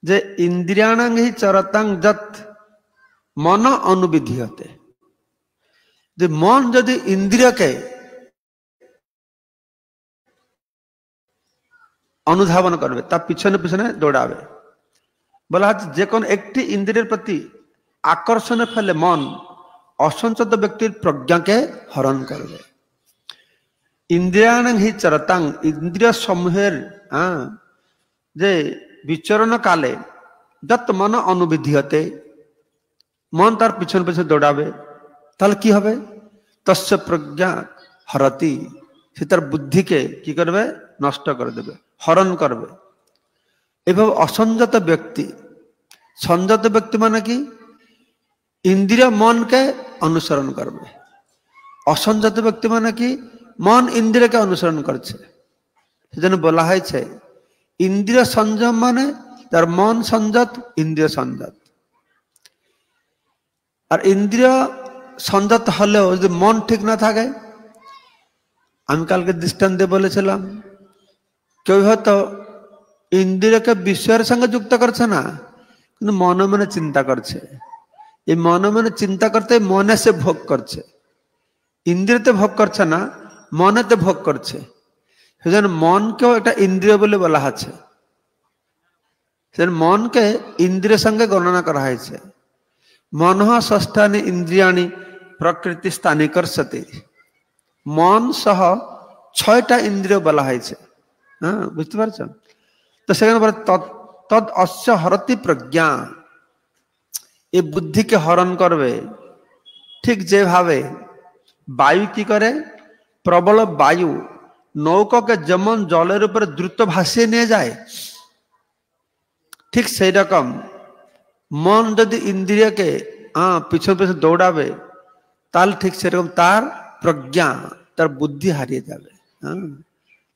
A: যে ইন্দ্রিয়াণাং হি চরতাং যত মন অনুবিধীয়তে, যে মন যদি ইন্দ্রিয়কে অনুধাবন করবে, তার পিছনে পিছনে দৌড়াবে। বলা হচ্ছে যে কোন একটি ইন্দ্রিয়ের প্রতি আকর্ষণে ফেলে মন অসঞ্চত ব্যক্তির প্রজ্ঞাকে হরণ করবে। ইন্দ্রিয়াণাং হি চরতাং, ইন্দ্রিয় সমূহের যে বিচরণ কালে যত মন অনুবিধীয়তে, মন তার পিছনে পিছনে দৌড়াবে, তাহলে কি হবে? তস্য প্রজ্ঞা হরতি, সে তার বুদ্ধিকে কি করবে? নষ্ট করে দেবে, হরণ করবে। এভাবে অসংযত ব্যক্তি, সংযত ব্যক্তি মানে কি? ইন্দ্রিয় মনকে অনুসরণ করবে। অসংযত ব্যক্তি মানে কি? মন ইন্দ্রিয়কে অনুসরণ করছে। সেজন্য বলা হয়েছে ইন্দ্রিয় সংযম মানে তার মন সংযত, ইন্দ্রিয় সংযত। আর ইন্দ্রিয় সংযত হলেও যদি মন ঠিক না থাকে, আমি কালকে দৃষ্টান্ত দিয়ে বলেছিলাম, কেউ হয়তো ইন্দ্রিয়কে বিষয়ের সঙ্গে যুক্ত করছে না, কিন্তু মনে মনে চিন্তা করছে। এই মনে মনে চিন্তা করতে মনে সে ভোগ করছে, ইন্দ্রিয়তে ভোগ করছে না, মনেতে ভোগ করছে। সেজন্য মনকেও একটা ইন্দ্রিয় বলে বলা আছে। সেজন্য মনকে ইন্দ্রিয়ের সঙ্গে গণনা করা হয়েছে। মনঃ ষষ্ঠানি ইন্দ্রিয়াণি প্রকৃতি স্থানে কর্ষতি, মন সহ 6টা ইন্দ্রিয় বলা হয়েছে। হ্যাঁ, বুঝতে পারছো? তো সেখানে বলে তদ অস্য হরতি প্রজ্ঞা, এই বুদ্ধিকে হরণ করবে। ঠিক যেভাবে বায়ু কি করে? প্রবল বায়ু নৌকাকে যেমন জলের উপরে দ্রুত ভাসিয়ে নিয়ে যায়, ঠিক সেই রকম मन यदि इंद्रिय के पिछन पिछन दौड़ावे ताल ठीक से रकम तार प्रज्ञा तार बुद्धि हारिए जावे।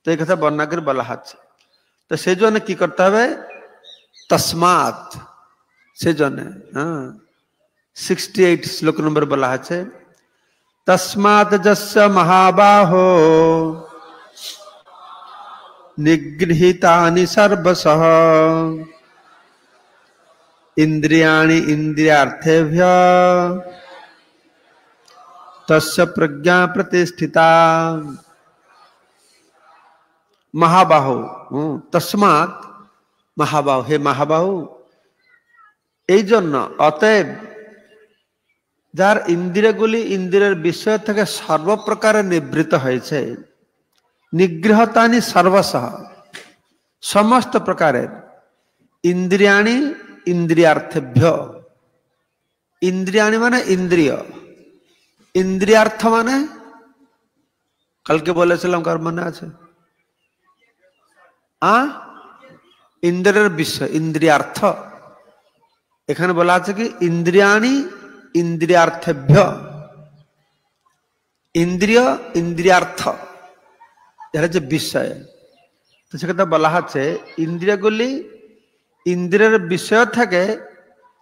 A: तो एक कथा वर्णना कर बला हाथ तो से जो ने की करता है तस्मात से जो ने 68 श्लोक नंबर बला हाथ तस्मात् जस्य महाबाहो निगृहीतानि सर्वशः इंद्रियाणि इंद्रियार्थेभ्यः तस्य प्रज्ञा प्रतिष्ठिता। महाबाहो तस्मात् महाबाहो हे महाबाहो এই জন্য অতএব যার ইন্দ্রিয়গুলি ইন্দ্রিয়ের বিষয় থেকে সর্বপ্রকারে নিবৃত হয়েছে নিগ্রহতানি সর্বশঃ সমস্ত প্রকারের ইন্দ্রিয়াণি ইন্দ্রিয়ার্থেভ্য ইন্দ্রিয়াণি মানে ইন্দ্রিয় ইন্দ্রিয়ার্থ মানে কালকে বলেছিলাম কার মনে আছে ইন্দ্রিয়ের বিষয় ইন্দ্রিয়ার্থ এখানে বলা আছে কি ইন্দ্রিয়াণি इंद्रियार्थेभ्य इंद्रिय इंद्रियार्थ यार जो विषय तो से कथा बला है इंद्रियगुली इंद्रियर विषय थके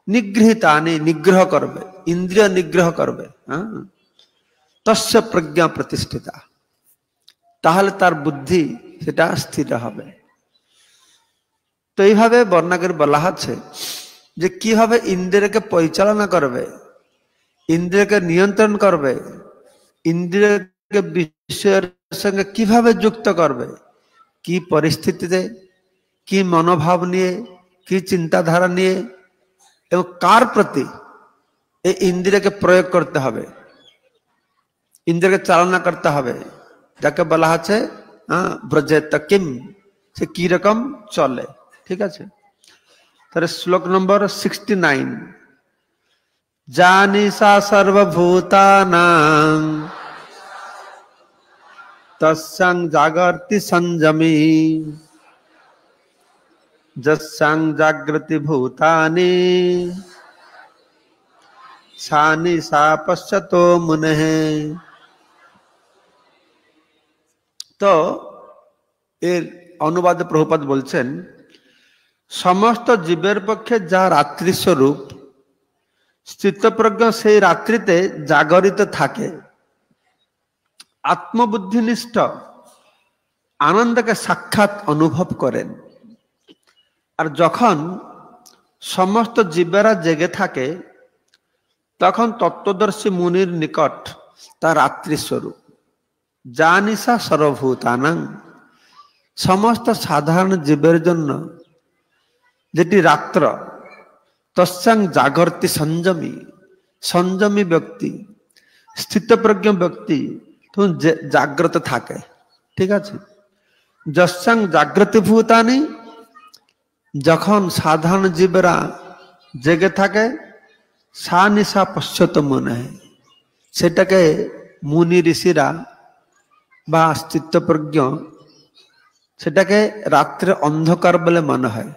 A: निगृहीतानि निग्रह करबे इंद्रिय निग्रह करबे तस्य प्रज्ञा प्रतिष्ठिता ताहले तार बुद्धि सेटा स्थिर हबे। तो এই ভাবে বর্ণনা করে বলা আছে যে কিভাবে ইন্দ্রিয়কে পরিচালনা করবে इंद्रिय के नियंत्रण करबे इंद्रिय के विषय संगे किभाबे युक्त करबे की परिस्थिति दे की मनोभाव निये की चिंताधारा निये एवं कार प्रति ए इंद्रिय के प्रयोग करते हबे इंद्रिय के चालना करते हबे जाके बला आछे ब्रजेत किम से की रकम चले। ठीक है तारे श्लोक नंबर 69 जानिसा सर्वभूतानां तस्यां जागर्ति संयमी जस्यां जागृति भूतानि सा निशा पश्यतो मुनेः। तो एर अनुवाद प्रभुपाद बोलছেন समस्त जीवेर पक्षे जा रात्रि स्वरूप स्थितप्रज्ञ से रात्रिते जागरित थाके आत्मबुद्धिनिष्ठ आनंद के साक्षात अनुभव करें और जखन समस्त जीवेरा जेगे थाके तखन तत्वदर्शी मुनिर निकट ता रात्रि स्वरूप जानिसा सर्वभूतानां समस्त साधारण जीवेर जन्य जेटी रात्र तस्यां जागर्ति संयमी संयमी व्यक्ति स्थितप्रज्ञ व्यक्ति तो जाग्रत थाके। ठीक है जस्यां जागृति भूतानि जखन साधारण जीवेरा जेगे थाके सा निशा पश्यत मने सेटाके मुनि ऋषिरा बा स्थितप्रज्ञ सेटाके रात्रे अंधकार बोले मन है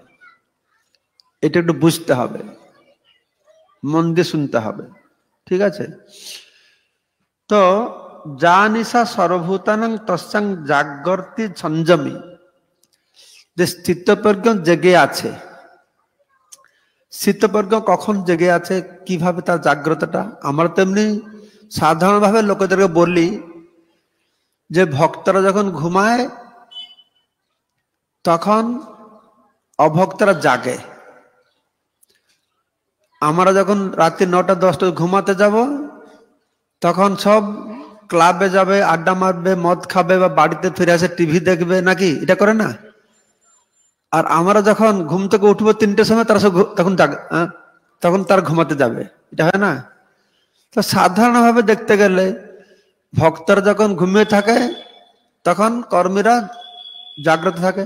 A: এটা একটু বুঝতে হবে মন দিয়ে শুনতে হবে। ঠিক আছে তো জানিসা সর্বভূতানাং তস্যাং জাগর্তি সংযমী যে স্থিতপ্রজ্ঞ জেগে আছে স্থিতপ্রজ্ঞ কখন জেগে আছে কিভাবে তার জাগ্রতটা আমরা তেমনি সাধারণভাবে লোকেদেরকে বলি যে ভক্তরা যখন ঘুমায় তখন অভক্তরা জাগে আমরা যখন রাতে 9টা 10টা ঘুমাতে যাব তখন সব ক্লাবে যাবে আড্ডা মারবে মদ খাবে বা বাড়িতে ফিরে আসে টিভি দেখবে নাকি এটা করে না আর আমরা যখন ঘুম থেকে উঠবো 3টের সময় তারা তখন তার ঘুমাতে যাবে এটা হয় না। তো সাধারণভাবে দেখতে গেলে ভক্তরা যখন ঘুমিয়ে থাকে তখন কর্মীরা জাগ্রত থাকে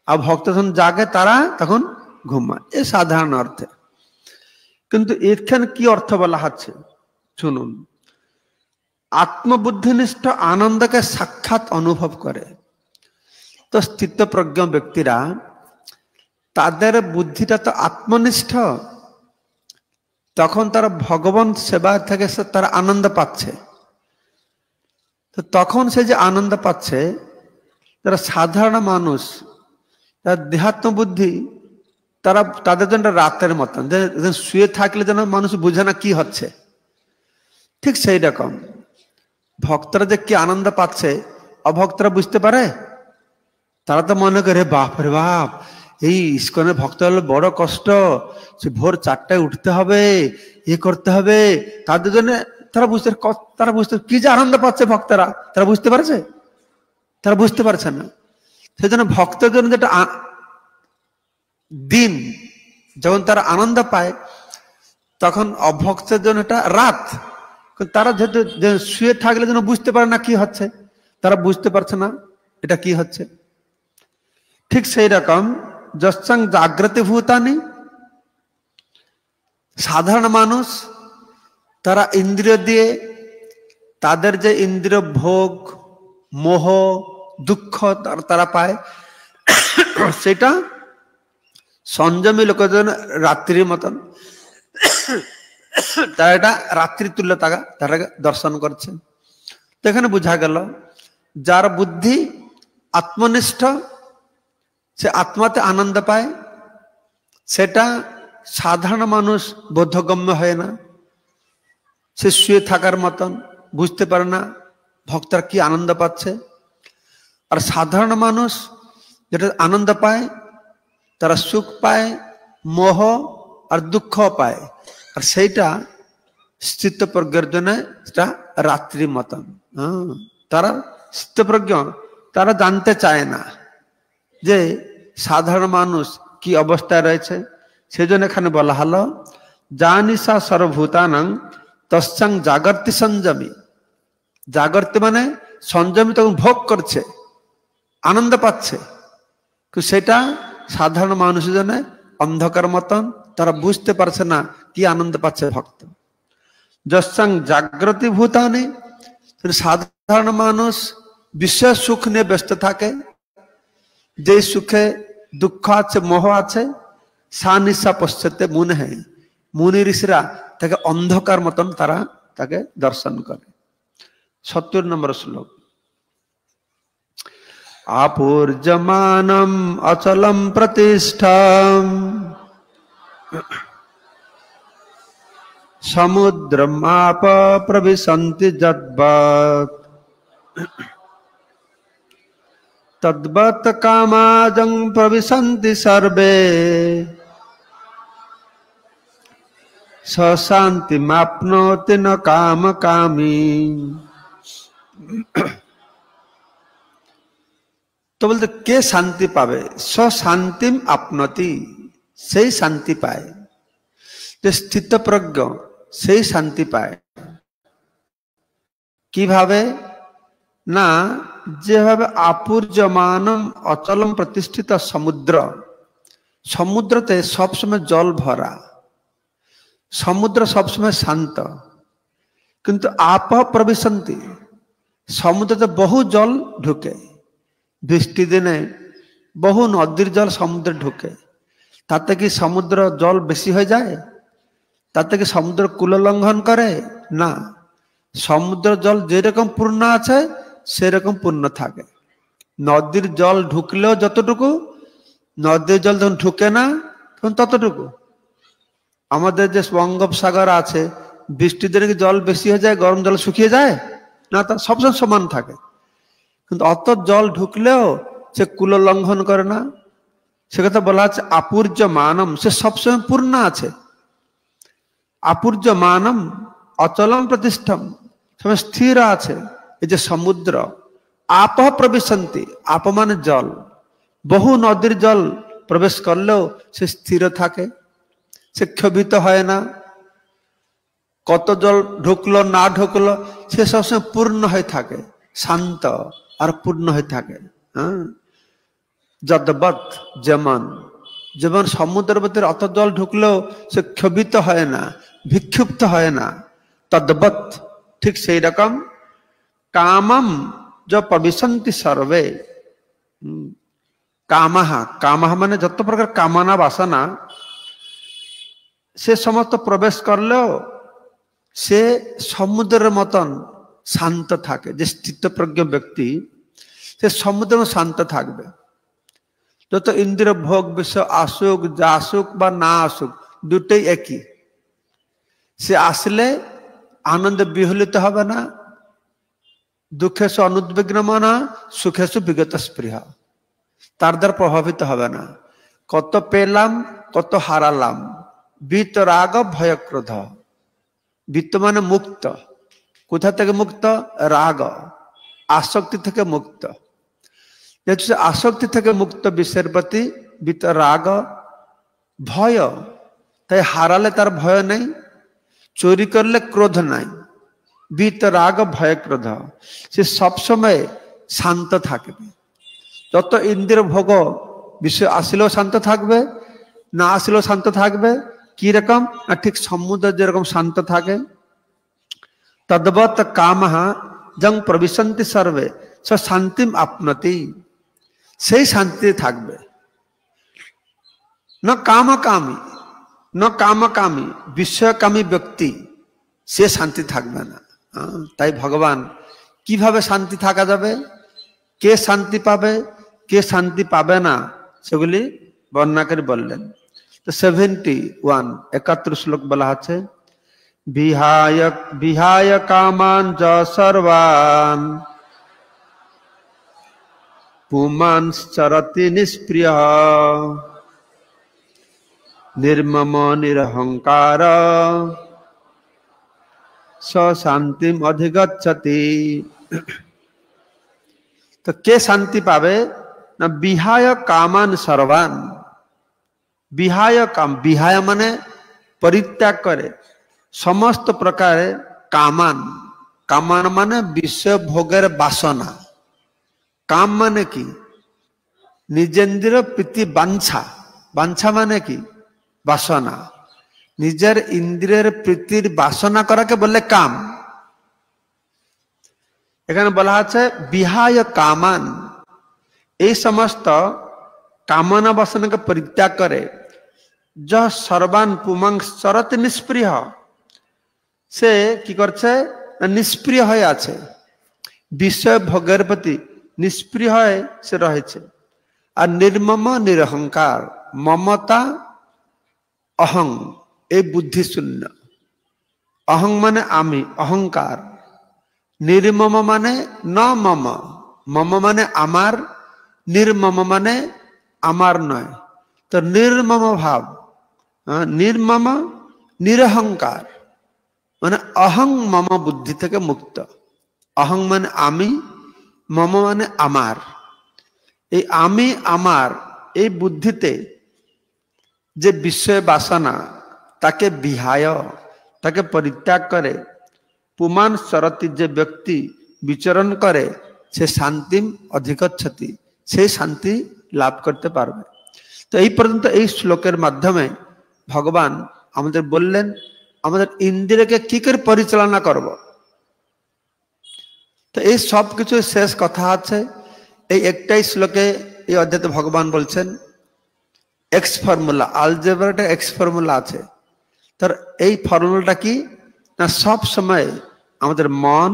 A: আর ভক্ত যখন জাগে তারা তখন ঘুমায় এই সাধারণ অর্থে। কিন্তু এখানে কি অর্থ বলা হচ্ছে শুনুন आत्मबुद्धिनिष्ठ आनंद के साक्षात अनुभव करे तो स्थितप्रज्ञ व्यक्तिरा तादेर बुद्धिटा तो आत्मनिष्ठ তখন তারা ভগবান সেবা থেকে তারা আনন্দ পাচ্ছে। তো তখন সে যে আনন্দ পাচ্ছে, যারা সাধারণ মানুষ, তারা দেহাত্ম বুদ্ধি, তারা তাদের জন্য রাতের মতন, যে শুয়ে থাকলে যেন মানুষ বুঝে না কি হচ্ছে, ঠিক সেই রকম ভক্তরা যে কি আনন্দ পাচ্ছে অভক্তরা বুঝতে পারে। তারা তো মনে করে বাপ রে বাপ, এই ইস্কনের ভক্ত হলে বড় কষ্ট, সে ভোর 4টায় উঠতে হবে, ইয়ে করতে হবে। তাদের জন্য তারা বুঝতে কি যে আনন্দ পাচ্ছে ভক্তরা, তারা বুঝতে পারছে? তারা বুঝতে পারছে না। সেই জন্য ভক্তের জন্য যেটা দিন, যখন তারা আনন্দ পায়, তখন অভক্তের জন্য এটা রাত। তারা যেহেতু শুয়ে থাকলে যেন বুঝতে পারে না কি হচ্ছে, তারা বুঝতে পারছে না এটা কি হচ্ছে। ঠিক সেই রকম যৎসং জাগ্রতি ভূতানি, সাধারণ মানুষ তারা ইন্দ্রিয় দিয়ে তাদের যে ইন্দ্রিয় ভোগ, মোহ, দুঃখ তারা পায়, সেটা সংযমী লোকের জন্য রাত্রির মতন, তারা এটা রাত্রি তুল্য তারা দর্শন করছে। তো এখানে বোঝা গেল যার বুদ্ধি আত্মনিষ্ঠ, সে আত্মাতে আনন্দ পায়, সেটা সাধারণ মানুষ বোধগম্য হয় না। সে শুয়ে থাকার মতন বুঝতে পারে না ভক্তরা কি আনন্দ পাচ্ছে। আর সাধারণ মানুষ যেটা আনন্দ পায়, তারা সুখ পায়, মোহ আর দুঃখ পায়, আর সেইটা স্থিতপ্রজ্ঞের জন্য সেটা রাত্রি মতন। তারা স্থিতপ্রজ্ঞ, তারা জানতে চায় না যে সাধারণ মানুষ কি অবস্থায় রয়েছে। সেজন্য এখানে বলা হলো জানিসা সর্বভূতানাং তস্যাং জাগর্তি সংযমী। জাগর্তি মানে সংযমী, তখন ভোগ করছে, আনন্দ পাচ্ছে, কিন্তু সেটা সাধারণ মানুষের জন্য অন্ধকার মতন, তারা বুঝতে পারছে না কি আনন্দ পাচ্ছে ভক্ত। যস্যাং জাগ্রতি ভূতানি, সাধারণ মানুষ বিষয় সুখ নিয়ে ব্যস্ত থাকে, যে সুখে দুঃখ আছে, মোহ আছে, সা নিশা পশ্চাতে মুন হ্যাঁ, মুনি ঋষিরা তাকে অন্ধকার মতন তারা তাকে দর্শন করে। 70 নম্বর শ্লোক। আপূর্যমানম অচলম প্রতিষ্ঠাম সমুদ্রমাপ প্রবিশন্তি যদ্বৎ তদ্বৎ কামাজং প্রবিশন্তি সর্বে শান্তিমাপ্নোতি ন কাম কামী। তো বলতে কে শান্তি পাবে? শান্তিম আপনতি, সেই শান্তি পায়। যে স্থিতপ্রজ্ঞ সেই শান্তি পায়। কিভাবে? না, যেভাবে আপূর্যমানম অচলম প্রতিষ্ঠিত সমুদ্র, সমুদ্রতে সবসময় জল ভরা, সমুদ্র সবসময় শান্ত, কিন্তু আপ প্রবিশন্তি, সমুদ্রতে বহু জল ঢুকে। বৃষ্টি দিনে বহু নদীর জল সমুদ্রে ঢুকে, তাতে কি সমুদ্র জল বেশি হয়ে যায়? তাতে কি সমুদ্র কূল লঙ্ঘন করে? না, সমুদ্র জল যেরকম পূর্ণ আছে সেরকম পূর্ণ থাকে। নদীর জল ঢুকলেও যতটুকু, নদীর জল যখন ঢুকে না তখন ততটুকু। আমাদের যে বঙ্গোপসাগর আছে, বৃষ্টির দিনে কি জল বেশি হয়ে যায়, গরম জল শুকিয়ে যায়? না, তা সবসময় সমান থাকে। কিন্তু অত জল ঢুকলেও সে কূল লঙ্ঘন করে না। সে কথা বলা আছে আপূর্য মানম, সে সবসময় পূর্ণ আছে। আপূর্য মানম অচলম প্রতিষ্ঠম, সবসময় স্থির আছে। এই যে সমুদ্র, আপ প্রবিশন্তি, আপ মানে জল, বহু নদীর জল প্রবেশ করলেও সে স্থির থাকে, সে ক্ষোভিত হয় না। কত জল ঢুকলো না ঢুকলো, সে সবসময় পূর্ণ হয়ে থাকে, শান্ত আর পূর্ণ হয়ে থাকে। যদ্বৎ, যেমন, যেমন সমুদ্রের ভিতরে অত জল ঢুকলেও সে ক্ষোভিত হয় না, বিক্ষুব্ধ হয় না, তদ্বৎ ঠিক সেই রকম কামম जो प्रविशन्ति सर्वे। कामः, कामः माने যত প্রকার কামনা বাসনা, से समस्त प्रवेश करले से समुद्र मतन शांत थाके जे स्थितप्रज्ञ व्यक्ति से समुद्र में शांत थाकबे। जो तो इंद्रिय भोग विषय आसुक जासुक बा ना आसुक दुटे एक ही से आसले आनंद विहलित हबे ना, दुखे से अनुद्विग्न मना, सुखे से विगत स्पृह तार द्वारा प्रभावित हबे ना। कत पेलाम कत हारालाम बीत राग भय क्रोध। बीत माने मुक्त, कोथा থেকে मुक्त राग आसक्ति থেকে मुक्त। जैसे आसक्ति থেকে मुक्त विषय प्रति बीत राग भय তাই हाराले तार भय नहीं, चोरी करले क्रोध नहीं, बीत राग भय क्रोध से सब समय शांत থাকবে। যত ইন্দ্রিয় ভোগ বিষয় আসলেও শান্ত থাকবে, না আসলেও শান্ত থাকবে। কি রকম না ঠিক সমুদ্র যেরকম শান্ত থাকে। তদ্বৎ কামঃ যং প্রবিশন্তি সর্বে স শান্তিম আপনতি, সেই শান্তিতে থাকবে। ন কামকামী ন কামকামী বিষয়কামী ব্যক্তি সে শান্তি থাকবে না। তাই ভগবান কিভাবে শান্তি থাকা যাবে, কে শান্তি পাবে কে শান্তি পাবে না সেগুলি বর্ণনা করে বললেন। তো 71 71 শ্লোক বলা আছে বিহায় বিহায় কামান য সর্বান পুমান চরতি নিষ্প্রিয় निर्मम निरहंकार स शांतिम अधिगच्छति। तो के शांति पावे ना विहाय कामान सर्वान। विहाय काम, विहाय माने परित्याग करे समस्त प्रकार कामान। कामान माने विषय भोगेर बासना। काम माने की निजेंद्र प्रीति बांछा। बांछा माने की বাসনা। নিজের ইন্দ্রিয়ের প্রীতির বাসনা করাকে বলে কাম। এখানে বলা আছে বিহায় কামান, এই সমস্ত কামনা বাসনাকে পরিত্যাগ করে য সর্বান পুমাং চরতি নিষ্প্রিয়, সে কি করছে নিষ্প্রিয় হয়ে আছে, বিষয় ভোগের প্রতি নিষ্প্রিয় হয়ে সে রয়েছে। আর নির্মম নিরহংকার, মমতা अहं ए बुद्धि शून्य। अहं माने आमी, अहंकार। निर्मम माने न मम, मम माने आमार, निर्मम माने आमार नय। तो निर्मम भाव, निर्मम निरहंकार माने अहं मम बुद्धि থেকে মুক্ত। अहं माने आमी, मम माने आमार। এই আমি আমার এই বুদ্ধিতে যে বিষয় বাসনা তাকে বিহায়, তাকে পরিত্যাগ করে পুমান চরতি যে ব্যক্তি বিচরণ করে সে শান্তিম অধিগচ্ছতি, সেই শান্তি লাভ করতে পারবে। তো এই পর্যন্ত এই শ্লোকের মাধ্যমে ভগবান আমাদের বললেন আমাদের ইন্দ্রিয়কে কি করে পরিচালনা করব। তো এই সব কিছু শেষ কথা আছে এই একটাই শ্লোকে। এই অধ্যায়ে ভগবান বলছেন x formula, algebra x formula আছে। তার এই ফর্মুলাটা কি না সব সময় আমাদের মন,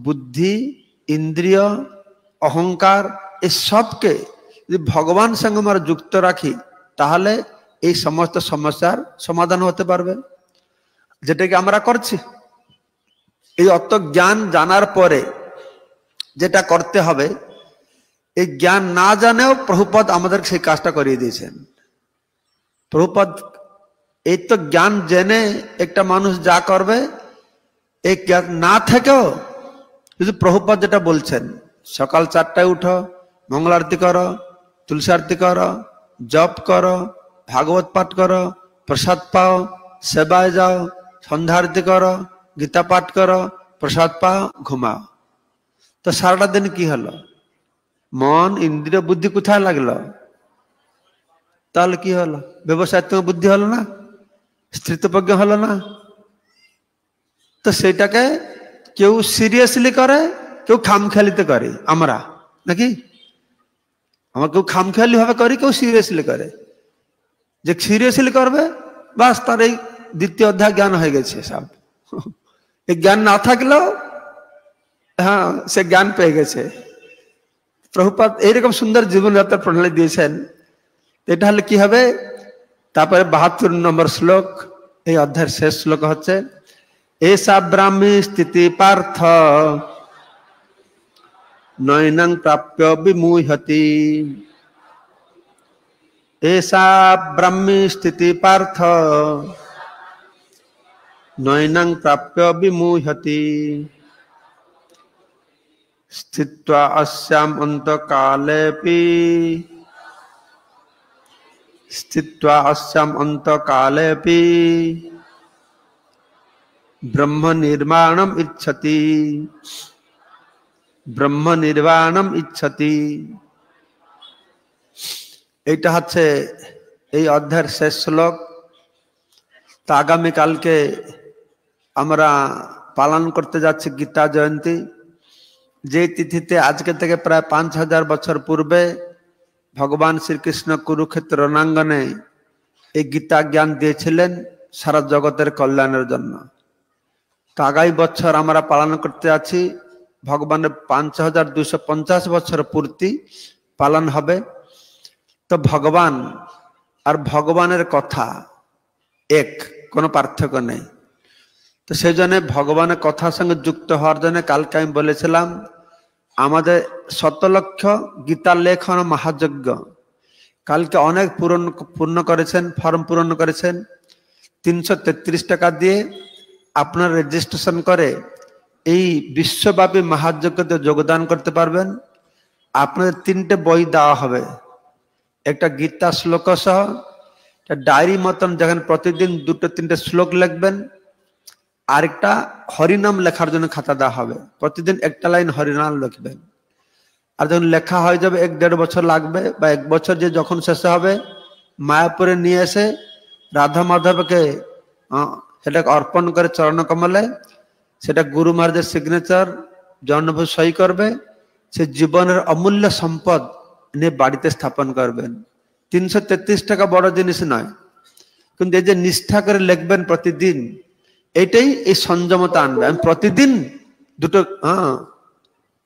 A: বুদ্ধি, ইন্দ্রিয়, অহংকার এই সবকে যদি ভগবান সঙ্গে আমরা যুক্ত রাখি তাহলে এই সমস্ত সমস্যার সমাধান হতে পারবে, যেটা কি আমরা করছি। এই অত জ্ঞান জানার পরে যেটা করতে হবে, এই জ্ঞান না জানেও প্রভুপাদ আমাদের সেই কাজটা করিয়ে দিয়েছেন। প্রভুপাদ এই তো জ্ঞান জেনে একটা মানুষ যা করবে, এই জ্ঞান না থেকেও যদি প্রভুপাদ যেটা বলছেন সকাল 4টায় উঠো, মঙ্গল আরতি করো, তুলসী আরতি করো, জপ করো, ভাগবত পাঠ করো, প্রসাদ পাও, সেবায় যাও, সন্ধ্যা আরতি করো, গীতা পাঠ করো, প্রসাদ পাও, ঘুমাও। তো সারাটা দিন কি হলো? মন, ইন্দ্রিয়, বুদ্ধি কোথায় লাগলো? তাহলে কি হলো? ব্যবসায়িক বুদ্ধি হলো না, স্থিতপ্রজ্ঞ হলো না। তো সেটাকে কেউ সিরিয়াসলি করে, কেউ খামখেয়ালিতে করে। আমরা নাকি আমরা কেউ খামখেয়ালি ভাবে করি, কেউ সিরিয়াসলি করে। যে সিরিয়াসলি করবে বাস তার এই দ্বিতীয় অধ্যায় জ্ঞান হয়ে গেছে সব। এই জ্ঞান না থাকলেও হ্যাঁ সে জ্ঞান পেয়ে গেছে। প্রভুপাদ এইরকম সুন্দর জীবনযাত্রার প্রণালী দিয়েছেন। এটা হলে কি হবে? তারপরে 72 নম্বর শ্লোক, এই অধ্যায়ের শেষ শ্লোক হচ্ছে এসা ব্রাহ্মী স্থিতি পার্থ নৈনং প্রাপ্য বিমুহ্যতি। এসা ব্রাহ্মী স্থিতি পার্থ নৈনং প্রাপ্য বিমুহ্যতি। স্থিত্বা अस्याम অন্তকালেপি স্থিত্বা अस्याम অন্তকালেপি ব্রহ্ম নির্মাণম ইচ্ছতি ব্রহ্ম নির্বাণম ইচ্ছতি। এইটা হচ্ছে এই অধ্যায়ের শেষ শ্লোক। তা আগামীকালকে আমরা পালন করতে যাচ্ছি গীতা জয়ন্তী, যে তিথিতে আজকে থেকে প্রায় 5000 বছর পূর্বে ভগবান শ্রীকৃষ্ণ কুরুক্ষেত্র রণাঙ্গনে এই গীতা জ্ঞান দিয়েছিলেন সারা জগতের কল্যাণের জন্য। তো আগামী বছর আমরা পালন করতে আছি ভগবানের 5250 বছর পূর্তি পালন হবে। তো ভগবান আর ভগবানের কথা এক, কোনো পার্থক্য নেই। তো সেই জন্য ভগবানের কথার সঙ্গে যুক্ত হওয়ার জন্য কালকে আমি বলেছিলাম আমাদের 7 লক্ষ গীতার লেখন মহাযজ্ঞ কালকে অনেক পূর্ণ করেছেন, ফর্ম পূরণ করেছেন। 333 টাকা দিয়ে আপনার রেজিস্ট্রেশন করে এই বিশ্বব্যাপী মহাযজ্ঞতে যোগদান করতে পারবেন। আপনাদের 3টে বই দেওয়া হবে, একটা গীতা শ্লোক সহ ডায়েরি মতন, যেখানে প্রতিদিন 2-3টে শ্লোক লিখবেন। আরেকটা হরিনাম লেখার জন্য খাতা দেওয়া হবে, প্রতিদিন একটা লাইন হরিনাম লিখবেন। আর যখন লেখা হয়ে যাবে 1-1.5 বছর লাগবে, বা 1 বছর যে যখন শেষ হবে মায়াপুরে নিয়ে এসে রাধা মাধবকে সেটাকে অর্পণ করে চরণ কমলে, সেটা গুরু মহারাজের সিগনেচার জন্মভূ সই করবে। সে জীবনের অমূল্য সম্পদ নিয়ে বাড়িতে স্থাপন করবেন। 333 টাকা বড় জিনিস নয়, কিন্তু এই যে নিষ্ঠা করে লিখবেন প্রতিদিন, এইটাই এই সংযমতা আনবে। আমি প্রতিদিন 2টো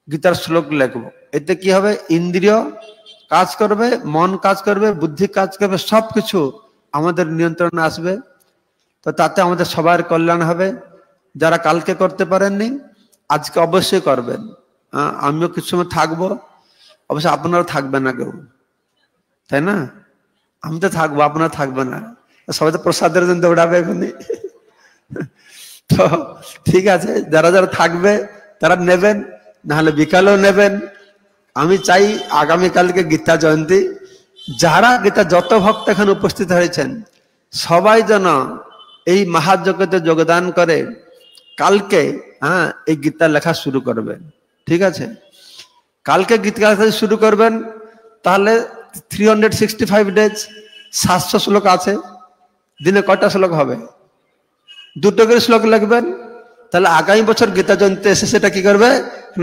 A: গীতার শ্লোক লিখব। এতে কি হবে? ইন্দ্রিয় কাজ করবে, মন কাজ করবে, বুদ্ধি কাজ করবে, সবকিছু আমাদের নিয়ন্ত্রণে আসবে। তো তাতে আমাদের সবার কল্যাণ হবে। যারা কালকে করতে পারেননি আজকে অবশ্যই করবেন। আমিও কিছু সময় থাকবো, অবশ্য আপনারা থাকবেন না কেউ, তাই না? আমি তো থাকবো, আপনারা থাকবে না। সবাই তো প্রসাদের জন্য দৌড়াবে এখনই। তো ঠিক আছে, যারা যারা থাকবে তারা নেবেন, নাহলে বিকালেও নেবেন। আমি চাই আগামীকালকে গীতা জয়ন্তী, যারা গীতা যত ভক্ত এখানে উপস্থিত হয়েছেন সবাই যেন এই মহাযজ্ঞতে যোগদান করে কালকে এই গীতা লেখা শুরু করবেন। ঠিক আছে, কালকে গীতা লেখা শুরু করবেন। তাহলে 365 ডেজ 700 শ্লোক আছে। দিনে কয়টা শ্লোক হবে? 2টো করে শ্লোক লিখবেন। তাহলে আগামী বছর গীতা জয়ন্তী এসে সেটা কি করবে?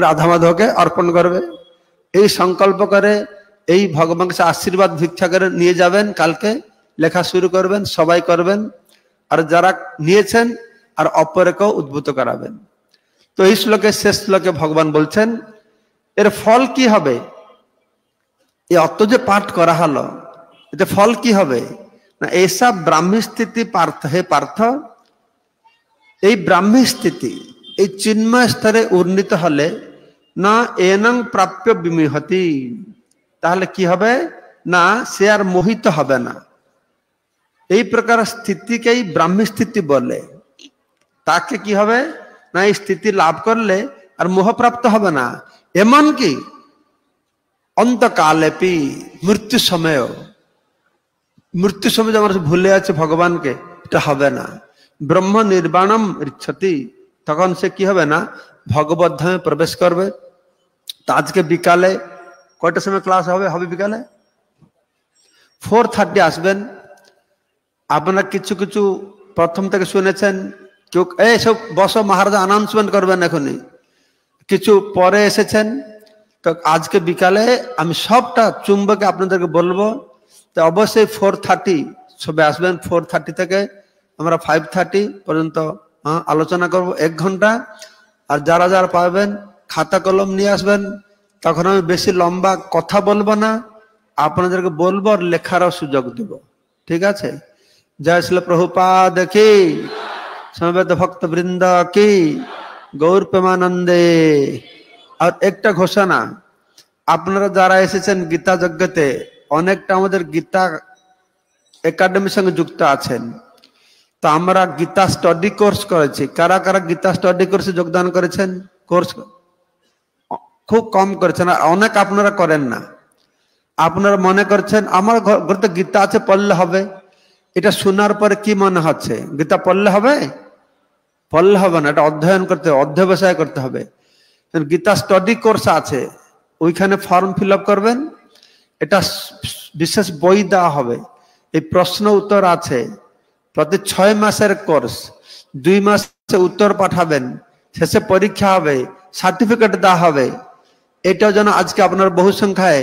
A: রাধা মাধবকে অর্পণ করবে। এই সংকল্প করে এই ভগবানের কাছে আশীর্বাদ ভিক্ষা করে নিয়ে যাবেন। কালকে লেখা শুরু করবেন, সবাই করবেন। আর যারা নিয়েছেন আর অপরকেও উদ্ভূত করাবেন। তো এই শ্লোকে, শেষ শ্লোকে ভগবান বলছেন এর ফল কি হবে? এই অত যে পাঠ করা হলো, এতে ফল কি হবে না? এইসব ব্রাহ্মী স্থিতি পার্থ, হে পার্থ, এই ব্রাহ্মী স্থিতি, এই চিন্ময় স্তরে উন্নীত হলে না এনং প্রাপ্য বিমুহ্যতি, তাহলে কি হবে না সে আর মোহিত হবে না। এই প্রকার স্থিতিকেই ব্রাহ্মী স্থিতি বলে। তাকে কি হবে না এই স্থিতি লাভ করলে আর মোহপ্রাপ্ত হবে না। এমনকি অন্তকালেপি, মৃত্যু সময় যখন ভুলে আছে ভগবানকে, এটা হবে না। ব্রহ্ম নির্বাণম ইচ্ছতি, তখন সে কি হবে না ভগবত ধামে প্রবেশ করবে। তো আজকে বিকালে কয়টার সময় ক্লাস হবে? বিকালে 4:30 আসবেন। আপনারা কিছু কিছু প্রথম থেকে শুনেছেন, কেউ এই সব বসো, মহারাজা অ্যানাউন্সমেন্ট করবেন এখনই। কিছু পরে এসেছেন। তো আজকে বিকালে আমি সবটা চুম্বকে আপনাদেরকে বলবো। তো অবশ্যই 4:30 সবে আসবেন 4:30 থেকে আমরা 5:30 পর্যন্ত আলোচনা করব 1 ঘন্টা। আর যারা যারা পাবেন খাতা কলম নিয়ে আসবেন। তখন আমি বেশি লম্বা কথা বলবো না, আপনাদেরকে বলবো আর লেখারও সুযোগ দেব, ঠিক আছে? জয় শ্রী প্রভুপাদ কি, সমবেত ভক্ত বৃন্দ কি, গৌর প্রেমানন্দে। আর একটা ঘোষণা, আপনারা যারা এসেছেন গীতা যজ্ঞতে, অনেকটা আমাদের গীতা একাডেমির সঙ্গে যুক্ত আছেন। তো আমরা গীতা স্টাডি কোর্স করেছি। কারা কারা গীতা স্টাডি কোর্সে যোগদান করেছেন? কোর্স খুব কম করেছেন, অনেক আপনারা করেন না। আপনারা মনে করছেন আমার ঘরে তো গীতা আছে, পড়লে হবে। এটা শোনার পরে কি মনে হচ্ছে? গীতা পড়লে হবে? পড়লে হবে না, এটা অধ্যয়ন করতে হবে, অধ্যবসায় করতে হবে। গীতা স্টাডি কোর্স আছে, ওইখানে ফর্ম ফিল আপ করবেন। এটা বিশেষ বই দেওয়া হবে, এই প্রশ্ন উত্তর আছে। প্রতি 6 মাসের কোর্স, 2 মাসে উত্তর পাঠাবেন, শেষে পরীক্ষা হবে, সার্টিফিকেট দেওয়া হবে। এটাও যেন আজকে আপনারা বহু সংখ্যায়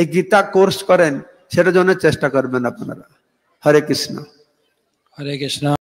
A: এই গীতা কোর্স করেন, সেটার জন্য চেষ্টা করবেন আপনারা। হরে কৃষ্ণ।
B: হরে কৃষ্ণ।